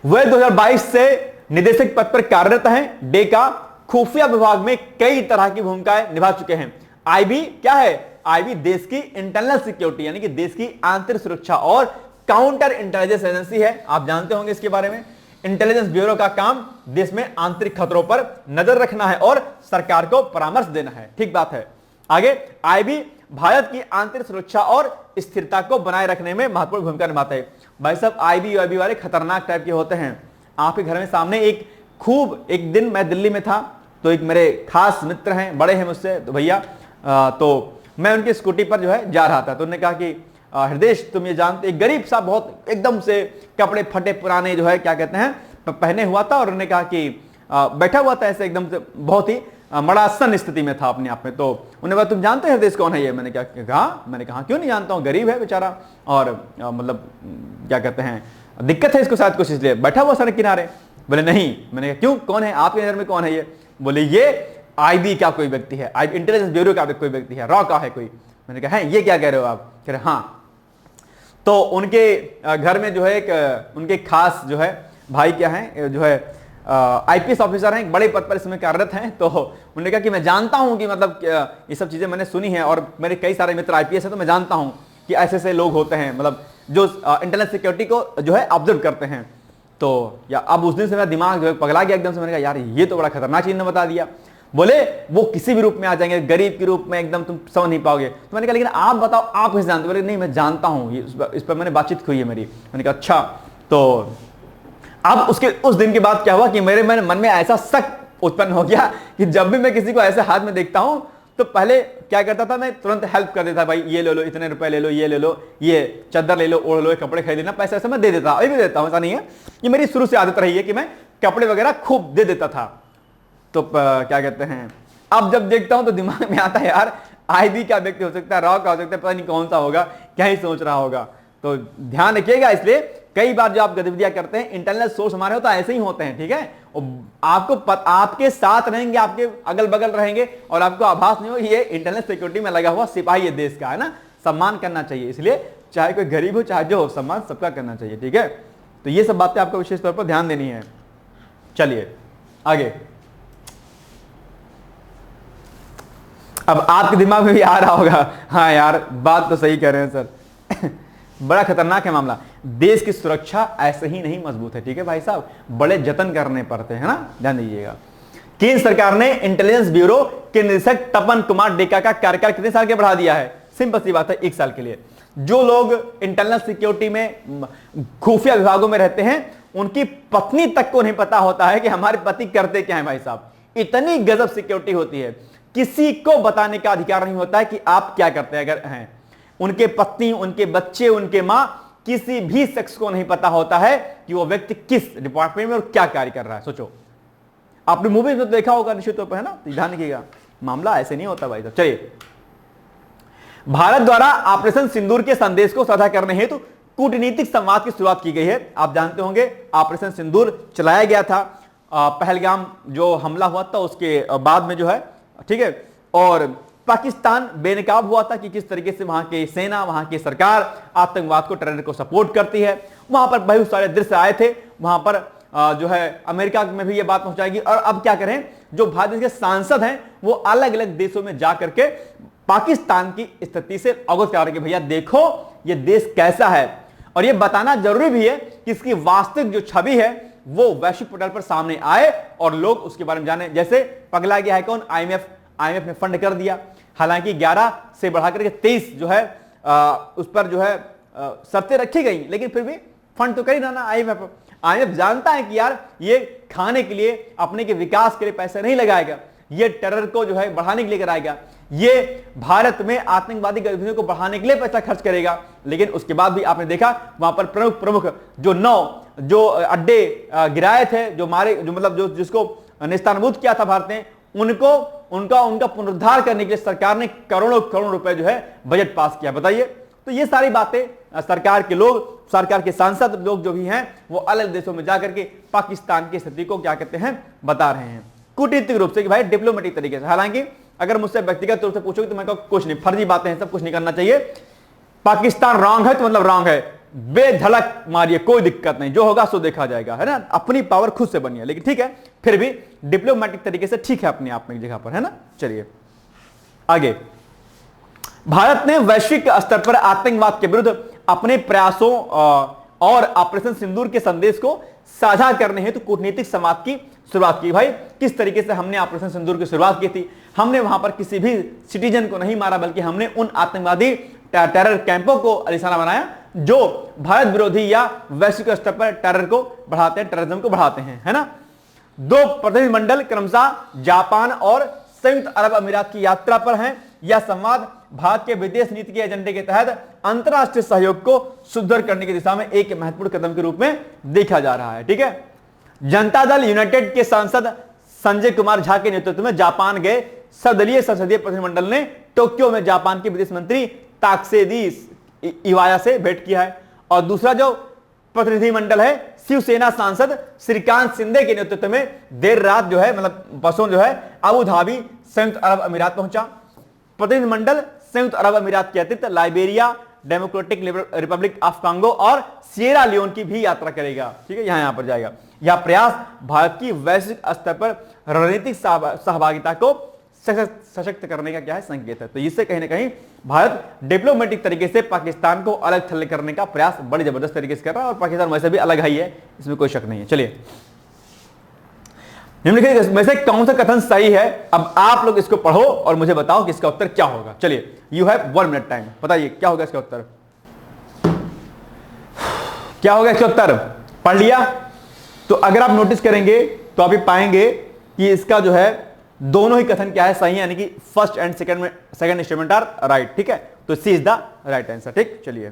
वे 2022 से निदेशक पद पर कार्यरत हैं। डेका खुफिया विभाग में कई तरह की भूमिकाएं निभा चुके हैं। आईबी क्या है, आईबी देश की इंटरनल सिक्योरिटी यानी कि देश की आंतरिक सुरक्षा और काउंटर इंटेलिजेंस एजेंसी है, आप जानते होंगे इसके बारे में। इंटेलिजेंस ब्यूरो का काम देश में आंतरिक खतरों पर नजर रखना है और सरकार को परामर्श देना है। ठीक बात है। आगे, आईबी भारत की आंतरिक सुरक्षा और स्थिरता को बनाए रखने में महत्वपूर्ण भूमिका निभाता है। भाई साहब, आईबी वाले खतरनाक टाइप के होते हैं। आपके घर में सामने एक दिन मैं दिल्ली में था, तो एक मेरे खास मित्र हैं, बड़े हैं मुझसे, तो भैया, तो मैं उनकी स्कूटी पर जा रहा था, तो उन्होंने कहा कि हृदय तुम ये जानते, एक गरीब सा बहुत एकदम से कपड़े फटे पुराने क्या कहते हैं पहने हुआ था, और उन्होंने कहा कि बैठा हुआ था ऐसे एकदम से, बहुत ही मड़ासन स्थिति में था अपने आप में। तो उन्होंने कहा तुम जानते हैं हृदय कौन है ये? मैंने कहा क्यों नहीं जानता हूँ, गरीब है बेचारा, और मतलब क्या कहते हैं दिक्कत है इसको शायद कुछ, इसलिए बैठा हुआ सड़क किनारे। बोले नहीं। मैंने कहा क्यों, कौन है आपके नजर में, कौन है ये? बोले ये आईबी का कोई व्यक्ति है, इंटेलिजेंस ब्यूरो का कोई व्यक्ति है, रॉ का है कोई। मैंने कहा है, ये क्या कह रहे हो आप? कह रहे हाँ। तो उनके घर में एक उनके खास भाई क्या है जो है आईपीएस ऑफिसर हैं, एक बड़े पद पर इसमें कार्यरत हैं। तो उन्होंने कहा कि मैं जानता हूं कि मतलब ये सब चीजें मैंने सुनी हैं और मेरे कई सारे मित्र आईपीएस हैं, तो मैं जानता हूं कि ऐसे ऐसे लोग होते हैं मतलब जो इंटरनल सिक्योरिटी को जो है ऑब्जर्व करते हैं। तो या अब उस दिन से मेरा दिमाग जो है पगला गया एकदम से। मैंने कहा यार ये तो बड़ा खतरनाक चीज ने बता दिया। बोले वो किसी भी रूप में आ जाएंगे, गरीब के रूप में, एकदम तुम समझ नहीं पाओगे। तो मैंने कहा लेकिन आप बताओ आप कैसे जानते हो? बोले नहीं मैं जानता हूं, इस पर मैंने बातचीत हुई है मेरी। मैंने कहा अच्छा। तो अब उस दिन के बाद क्या हुआ कि मेरे मन में ऐसा शक उत्पन्न हो गया कि जब भी मैं किसी को ऐसे हाथ में देखता हूं तो पहले क्या करता था, मैं तुरंत हेल्प कर देता, भाई ये ले लो, इतने रुपए ले लो, ये ले लो, ये चादर ले लो, ओढ़ लो, कपड़े खरीद लेना, पैसे ऐसे मैं दे देता, अभी भी देता हूं, ऐसा नहीं है। ये मेरी शुरू से आदत रही है कि मैं कपड़े वगैरह खूब दे देता था। तो क्या कहते हैं, अब जब देखता हूं तो दिमाग में आता है यार आईबी का व्यक्ति हो सकता है, रॉ का हो सकता है, पता नहीं कौन सा होगा, क्या ही सोच रहा होगा। तो ध्यान रखिएगा। इसलिए कई बार जो आप गतिविधियां करते हैं, इंटरनल सोर्स हमारे होता है ऐसे ही होते हैं, ठीक है। आपको आपके साथ रहेंगे, आपके अगल बगल रहेंगे और आपको आभास नहीं हो ये इंटरनल सिक्योरिटी में लगा हुआ सिपाही है देश का, है ना। सम्मान करना चाहिए, इसलिए चाहे कोई गरीब हो चाहे जो हो, सम्मान सबका करना चाहिए, ठीक है। तो ये सब बातें आपको विशेष तौर पर ध्यान देनी है। चलिए आगे। अब आपके दिमाग में भी आ रहा होगा हाँ यार बात तो सही कह रहे हैं सर बड़ा खतरनाक है मामला। देश की सुरक्षा ऐसे ही नहीं मजबूत है, ठीक है भाई साहब, बड़े जतन करने पड़ते हैं ना, ध्यान दीजिएगा। केंद्र सरकार ने इंटेलिजेंस ब्यूरो के निदेशक तपन कुमार डेका का कार्यकाल कितने साल के बढ़ा दिया है? सिंपल सी बात है, 1 साल के लिए। जो लोग इंटरनल सिक्योरिटी में खुफिया विभागों में रहते हैं उनकी पत्नी तक को नहीं पता होता है कि हमारे पति करते क्या है भाई साहब। इतनी गजब सिक्योरिटी होती है, किसी को बताने का अधिकार नहीं होता है कि आप क्या करते हैं। अगर हैं उनके पत्नी, उनके बच्चे, उनके मां, किसी भी शख्स को नहीं पता होता है कि वो व्यक्ति किस डिपार्टमेंट में और क्या कार्य कर रहा है। सोचो, आपने मूवी में देखा होगा निश्चित तौर पर, है ना। ध्यान रखिएगा, मामला ऐसे नहीं होता भाई साहब। चलिए, भारत द्वारा ऑपरेशन सिंदूर के संदेश को साझा करने हेतु कूटनीतिक संवाद की शुरुआत की गई है। आप जानते होंगे ऑपरेशन सिंदूर चलाया गया था पहलगाम जो हमला हुआ था उसके बाद में जो है, ठीक है। और पाकिस्तान बेनकाब हुआ था कि किस तरीके से वहां की सेना, वहां की सरकार आतंकवाद को, टेरर को सपोर्ट करती है। वहां पर बहुत सारे दृश्य आए थे, वहां पर जो है अमेरिका में भी ये बात पहुंचाएगी। और अब क्या करें, जो भारत के सांसद हैं वो अलग अलग देशों में जा करके पाकिस्तान की स्थिति से अवगत करा रहे, भैया देखो ये देश कैसा है। और ये बताना जरूरी भी है कि इसकी वास्तविक जो छवि है वो वैश्विक पटल पर सामने आए और लोग उसके बारे में जाने। जैसे पगला गया है कौन, आईएमएफ ने फंड कर दिया, हालांकि 11 से बढ़ाकर के 23 जो है उस पर जो है शर्तें रखी गई, लेकिन फिर भी फंड तो कर ही ना आईएमएफ जानता है कि यार ये खाने के लिए, अपने के विकास के लिए पैसे नहीं लगाएगा, ये टेरर को जो है बढ़ाने के लिए कराएगा, ये भारत में आतंकवादी गतिविधियों को बढ़ाने के लिए पैसा खर्च करेगा। लेकिन उसके बाद भी आपने देखा वहां पर प्रमुख जो 9 जो अड्डे गिराए थे, जो मारे, जो मतलब जो जिसको नेस्तनाबूद किया था भारत ने, उनका पुनरुद्धार करने के लिए सरकार ने करोड़ों करोड़ रुपए जो है बजट पास किया। बताइए, तो ये सारी बातें सरकार के लोग, सरकार के सांसद लोग जो भी हैं वो अलग देशों में जाकर के पाकिस्तान की स्थिति को क्या कहते हैं बता रहे हैं कूटनीतिक रूप से, कि भाई डिप्लोमेटिक तरीके से। हालांकि अगर मुझसे व्यक्तिगत रूप से पूछोगे तो मैं कहूं कुछ नहीं, फर्जी बातें हैं, सब कुछ नहीं करना चाहिए। पाकिस्तान रॉन्ग है तो मतलब रॉन्ग है, बेधड़क मारिए, कोई दिक्कत नहीं, जो होगा सो देखा जाएगा, है ना। अपनी पावर खुद से बनिए, लेकिन ठीक है फिर भी डिप्लोमेटिक तरीके से ठीक है अपने आप में एक जगह पर, है ना। चलिए आगे। भारत ने वैश्विक स्तर पर आतंकवाद के विरुद्ध अपने प्रयासों और ऑपरेशन सिंदूर के संदेश को साझा करने हेतु कूटनीतिक संवाद की शुरुआत की। भाई किस तरीके से हमने ऑपरेशन सिंदूर की शुरुआत की थी, हमने वहां पर किसी भी सिटीजन को नहीं मारा, बल्कि हमने उन आतंकवादी टेरर कैंपों को निशाना बनाया जो भारत विरोधी या वैश्विक स्तर पर टेरर को बढ़ाते हैं, टेररिज्म को बढ़ाते हैं, है ना। 2 प्रतिनिधिमंडल क्रमशः जापान और संयुक्त अरब अमीरात की यात्रा पर हैं। यह संवाद भारत के विदेश नीति के एजेंडे के तहत अंतरराष्ट्रीय सहयोग को सुदृढ़ करने की दिशा में एक महत्वपूर्ण कदम के रूप में देखा जा रहा है, ठीक है। जनता दल यूनाइटेड के सांसद संजय कुमार झा के नेतृत्व में जापान गए सर्वदलीय संसदीय प्रतिनिधिमंडल ने टोक्यो में जापान के विदेश मंत्री ताकसेदी इवाया से भेंट किया है। और दूसरा जो प्रतिनिधिमंडल है शिवसेना सांसद श्रीकांत शिंदे के नेतृत्व में देर रात जो है, मतलब बसों जो है अबू धाबी संयुक्त अरब अमीरात पहुंचा। प्रतिनिधिमंडल संयुक्त अरब अमीरात के अतिरिक्त Liberia, democratic Republic of Congo और सिएरा लियोन की भी यात्रा करेगा। ठीक है, यहां पर जाएगा। यह प्रयास भारत की वैश्विक स्तर पर रणनीतिक सहभागिता को सशक्त करने का क्या है, संकेत है। तो इससे कहीं ना कहीं भारत डिप्लोमेटिक तरीके से पाकिस्तान को अलग थलग करने का प्रयास बड़ी जबरदस्त तरीके से कर रहा है, और पाकिस्तान वैसे भी अलग ही है, इसमें कोई शक नहीं है। चलिए, निम्नलिखित में से कौन सा कथन सही है? अब आप लोग इसको पढ़ो और मुझे बताओ कि इसका उत्तर क्या होगा। चलिए, यू हैव 1 मिनट टाइम, बताइए क्या होगा इसका उत्तर, क्या होगा इसका उत्तर? पढ़ लिया? तो अगर आप नोटिस करेंगे तो आप ये पाएंगे कि इसका जो है दोनों ही कथन क्या है, सही है, यानी कि first and second statement are right. ठीक है, तो C is the right answer. ठीक, चलिए,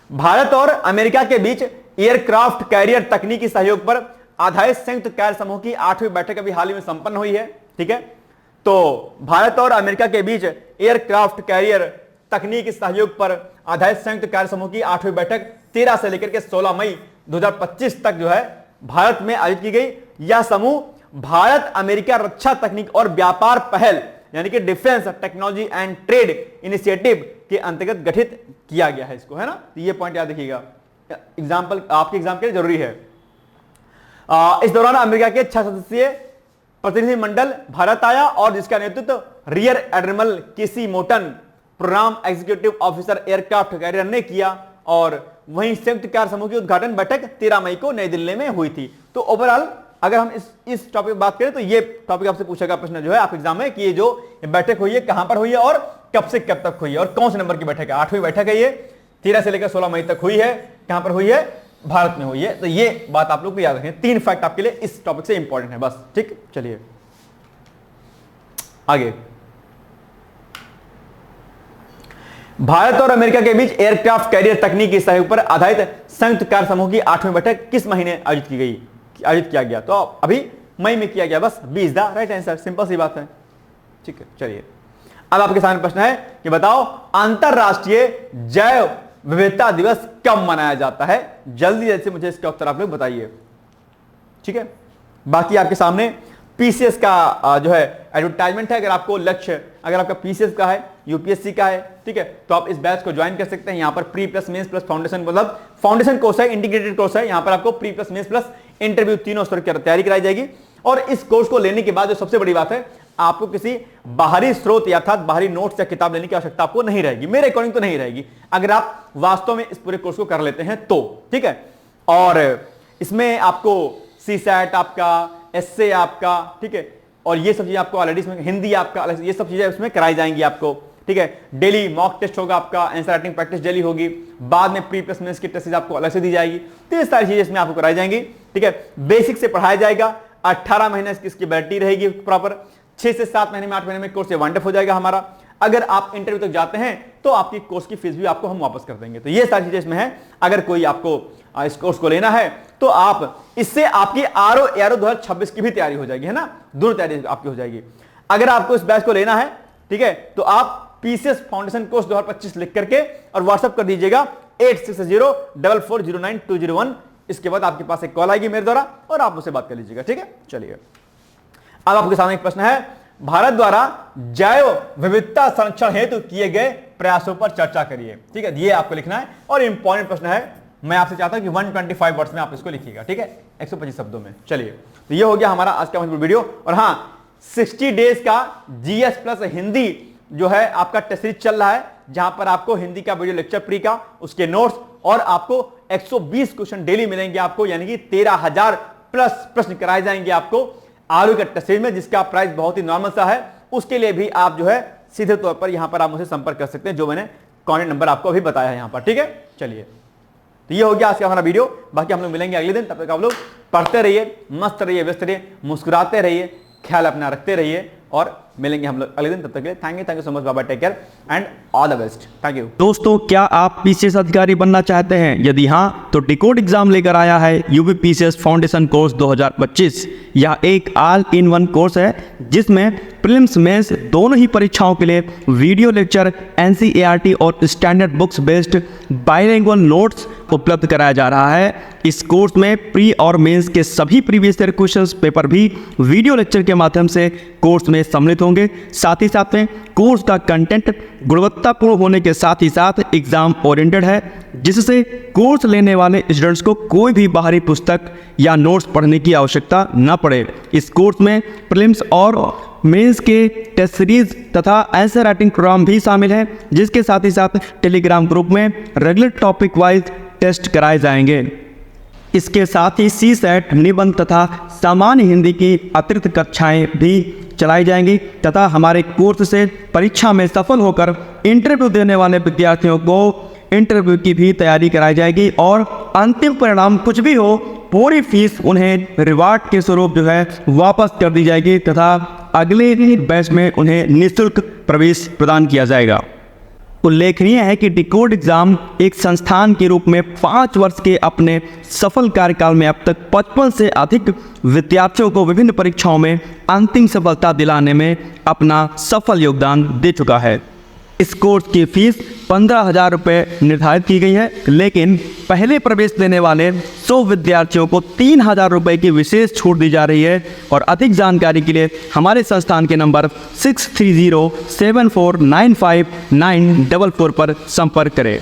भारत और अमेरिका के बीच एयरक्राफ्ट कैरियर तकनीकी सहयोग पर आधारित संयुक्त कार्य समूह की 8वीं बैठक अभी हाल ही में संपन्न हुई है। ठीक है, तो भारत और अमेरिका के बीच एयरक्राफ्ट कैरियर तकनीकी सहयोग पर आधारित संयुक्त कार्य समूह की 8वीं बैठक 13 से लेकर के 16 मई 2025 तक जो है भारत में आयोजित की गई। यह समूह भारत अमेरिका रक्षा तकनीक और व्यापार पहल यानी कि defence technology and trade initiative के अंतर्गत गठित किया गया है इसको, है ना। तो ये पॉइंट याद रखिएगा, एग्जाम्पल आपके एग्जाम के लिए जरूरी है। इस दौरान अमेरिका के 6 सदस्यीय प्रतिनिधिमंडल भारत आया और जिसका नेतृत्व rear admiral K C Moton, program executive officer aircraft carrier ने किया, और वहीं संयुक्त कार्य समूह की उद्घाटन बैठक 13 मई को नई दिल्ली में हुई थी। तो ओवरऑल अगर हम इस टॉपिक बात करें तो ये टॉपिक आपसे पूछेगा प्रश्न जो है आपके एग्जाम में कि ये जो बैठक हुई है कहां पर हुई है और कब से कब तक हुई है और कौन से नंबर की बैठक है। 8वीं बैठक है, ये 13 से लेकर 16 मई तक हुई है। कहां पर हुई है? भारत में हुई है। तो ये बात आप लोग को याद रखें, 3 फैक्ट आपके लिए इस टॉपिक से इंपॉर्टेंट है बस। ठीक, चलिए आगे। भारत और अमेरिका के बीच एयरक्राफ्ट कैरियर तकनीकी सहयोग पर आधारित संयुक्त कार्य समूह की 8वीं बैठक किस महीने आयोजित किया गया? तो अभी मई में किया गया, बस 20 द राइट आंसर, सिंपल सी बात है। ठीक है, चलिए अब आपके सामने प्रश्न है कि बताओ अंतरराष्ट्रीय जैव विविधता दिवस कब मनाया जाता है? जल्दी जल्दी से मुझे इसका उत्तर आप लोग बताइए। ठीक है, बाकी आपके सामने पीसीएस का जो है एडवर्टाइजमेंट है। अगर आपको लक्ष्य, अगर आपका पीसीएस का है, यूपीएससी का है, ठीक है, तो आप इस बैच को ज्वाइन कर सकते हैं। यहां पर pre plus mains plus foundation, मतलब फाउंडेशन कोर्स है, इंटीग्रेटेड कोर्स है। यहां पर आपको pre plus mains plus interview तीनों स्तर की तैयारी कराई जाएगी। और इस कोर्स को लेने के बाद जो सबसे बड़ी बात है, आपको किसी बाहरी स्रोत अर्थात बाहरी नोट्स या किताब लेने की आवश्यकता आपको नहीं रहेगी। मेरे अकॉर्डिंग तो नहीं रहेगी, अगर आप वास्तव में इस पूरे कोर्स को कर लेते हैं तो। ठीक है, और इसमें आपको सीसैट आपका, एसए आपका, ठीक है, और ये सब चीजें आपको ऑलरेडी इसमें, हिंदी आपका अलग, ये सब चीजें उसमें कराई जाएंगी आपको। ठीक है, डेली मॉक टेस्ट होगा आपका, आंसर राइटिंग प्रैक्टिस डेली होगी, बाद में प्री प्लस मेंस की टेस्ट आपको अलग से दी जाएगी। तो ये सारी चीजें इसमें आपको कराई जाएंगी। ठीक है, बेसिक से पढ़ाया जाएगा, 18 महीने इसकी वैलिडिटी रहेगी प्रॉपर, 6 से 7 महीने में 8 महीने में कोर्स वाइंड अप हो जाएगा हमारा। अगर आप इंटरव्यू तक जाते हैं तो आपकी कोर्स की फीस भी आपको हम वापस कर देंगे। तो ये सारी चीजें इसमें है। अगर कोई आपको इस कोर्स को लेना है तो आप इससे आपकी आरओ एआरओ 2026 की भी तैयारी हो जाएगी, है ना, दोनों तैयारी आपकी हो जाएगी। अगर आपको इस बैच को लेना है, ठीक है, तो आप पीसीएस फाउंडेशन कोर्स 2025 लिख करके और व्हाट्सएप कर दीजिएगा 8604409201। इसके बाद आपके पास एक कॉल आएगी मेरे द्वारा और आप मुझसे बात कर लीजिएगा। ठीक है, चलिए अब आपके सामने एक प्रश्न है, भारत द्वारा जैव विविधता संरक्षण हेतु किए गए प्रयासों पर चर्चा करिए। ठीक है, ये आपको लिखना है और इंपॉर्टेंट प्रश्न है। मैं आपसे चाहता हूं कि 125 वर्ड्स में आप इसको लिखिएगा। ठीक है, 125 शब्दों में। चलिए, तो ये हो गया हमारा आज का वीडियो। और हां, 60 डेज का जीएस प्लस हिंदी जो है आपका टेस्ट सीरीज चल रहा है, जहां पर आपको हिंदी का वीडियो लेक्चर प्री का, उसके नोट्स और आपको 120 क्वेश्चन डेली मिलेंगे आपको, यानी कि 13,000 प्लस प्रश्न कराए जाएंगे आपको आलू का टेस्ट सीरीज में, जिसका प्राइस बहुत ही नॉर्मल सा है। उसके लिए भी आप जो है सीधे तौर पर यहां पर आप मुझसे संपर्क कर सकते हैं, जो मैंने कॉन्टैक्ट नंबर आपको अभी बताया है यहां पर। ठीक है, चलिए, तो ये हो गया आज का हमारा वीडियो। बाकी हम लोग मिलेंगे अगले दिन, तब तक आप लोग पढ़ते रहिए, मस्त रहिए, व्यस्त रहिए, मुस्कुराते रहिए, ख्याल अपना रखते रहिए और मिलेंगे हम लोग अगले दिन। तब तक के लिए थैंक यू सो मच, बाबा, take care and all the best. Thank you. दोस्तों, क्या आप पीसीएस अधिकारी बनना चाहते हैं? यदि हाँ, तो डिकोड एग्जाम लेकर आया है यूपी पीसीएस फाउंडेशन कोर्स 2025। यह एक ऑल इन वन कोर्स है जिसमें प्रीलिम्स मेंस दोनों ही परीक्षाओं के लिए वीडियो लेक्चर, एनसीईआरटी और standard books based bilingual notes उपलब्ध कराया जा रहा है। इस कोर्स में प्री और मेंस के सभी प्रीवियस ईयर क्वेश्चंस पेपर भी वीडियो लेक्चर के माध्यम से कोर्स में सम्मिलित प्रभावित होंगे। साथ ही साथ में कोर्स का कंटेंट गुणवत्तापूर्ण होने के साथ ही साथ एग्ज़ाम ओरिएंटेड है, जिससे कोर्स लेने वाले स्टूडेंट्स को कोई भी बाहरी पुस्तक या नोट्स पढ़ने की आवश्यकता न पड़े। इस कोर्स में प्रीलिम्स और मेंस के टेस्ट सीरीज तथा आंसर राइटिंग प्रोग्राम भी शामिल है, जिसके साथ ही साथ टेलीग्राम ग्रुप में रेगुलर टॉपिक वाइज टेस्ट कराए जाएंगे। इसके साथ ही CSAT, निबंध तथा सामान्य हिंदी की अतिरिक्त कक्षाएं भी चलाई जाएंगी तथा हमारे कोर्स से परीक्षा में सफल होकर इंटरव्यू देने वाले विद्यार्थियों को इंटरव्यू की भी तैयारी कराई जाएगी और अंतिम परिणाम कुछ भी हो, पूरी फीस उन्हें रिवार्ड के स्वरूप जो है वापस कर दी जाएगी तथा अगले बैच में उन्हें निःशुल्क प्रवेश प्रदान किया जाएगा। उल्लेखनीय है कि डिकोड एग्जाम एक संस्थान के रूप में 5 वर्ष के अपने सफल कार्यकाल में अब तक 55 से अधिक विद्यार्थियों को विभिन्न परीक्षाओं में अंतिम सफलता दिलाने में अपना सफल योगदान दे चुका है। इस कोर्स की फीस 15,000 रुपये निर्धारित की गई है, लेकिन पहले प्रवेश लेने वाले 100 विद्यार्थियों को 3,000 रुपये की विशेष छूट दी जा रही है। और अधिक जानकारी के लिए हमारे संस्थान के नंबर 6307495944 पर संपर्क करें।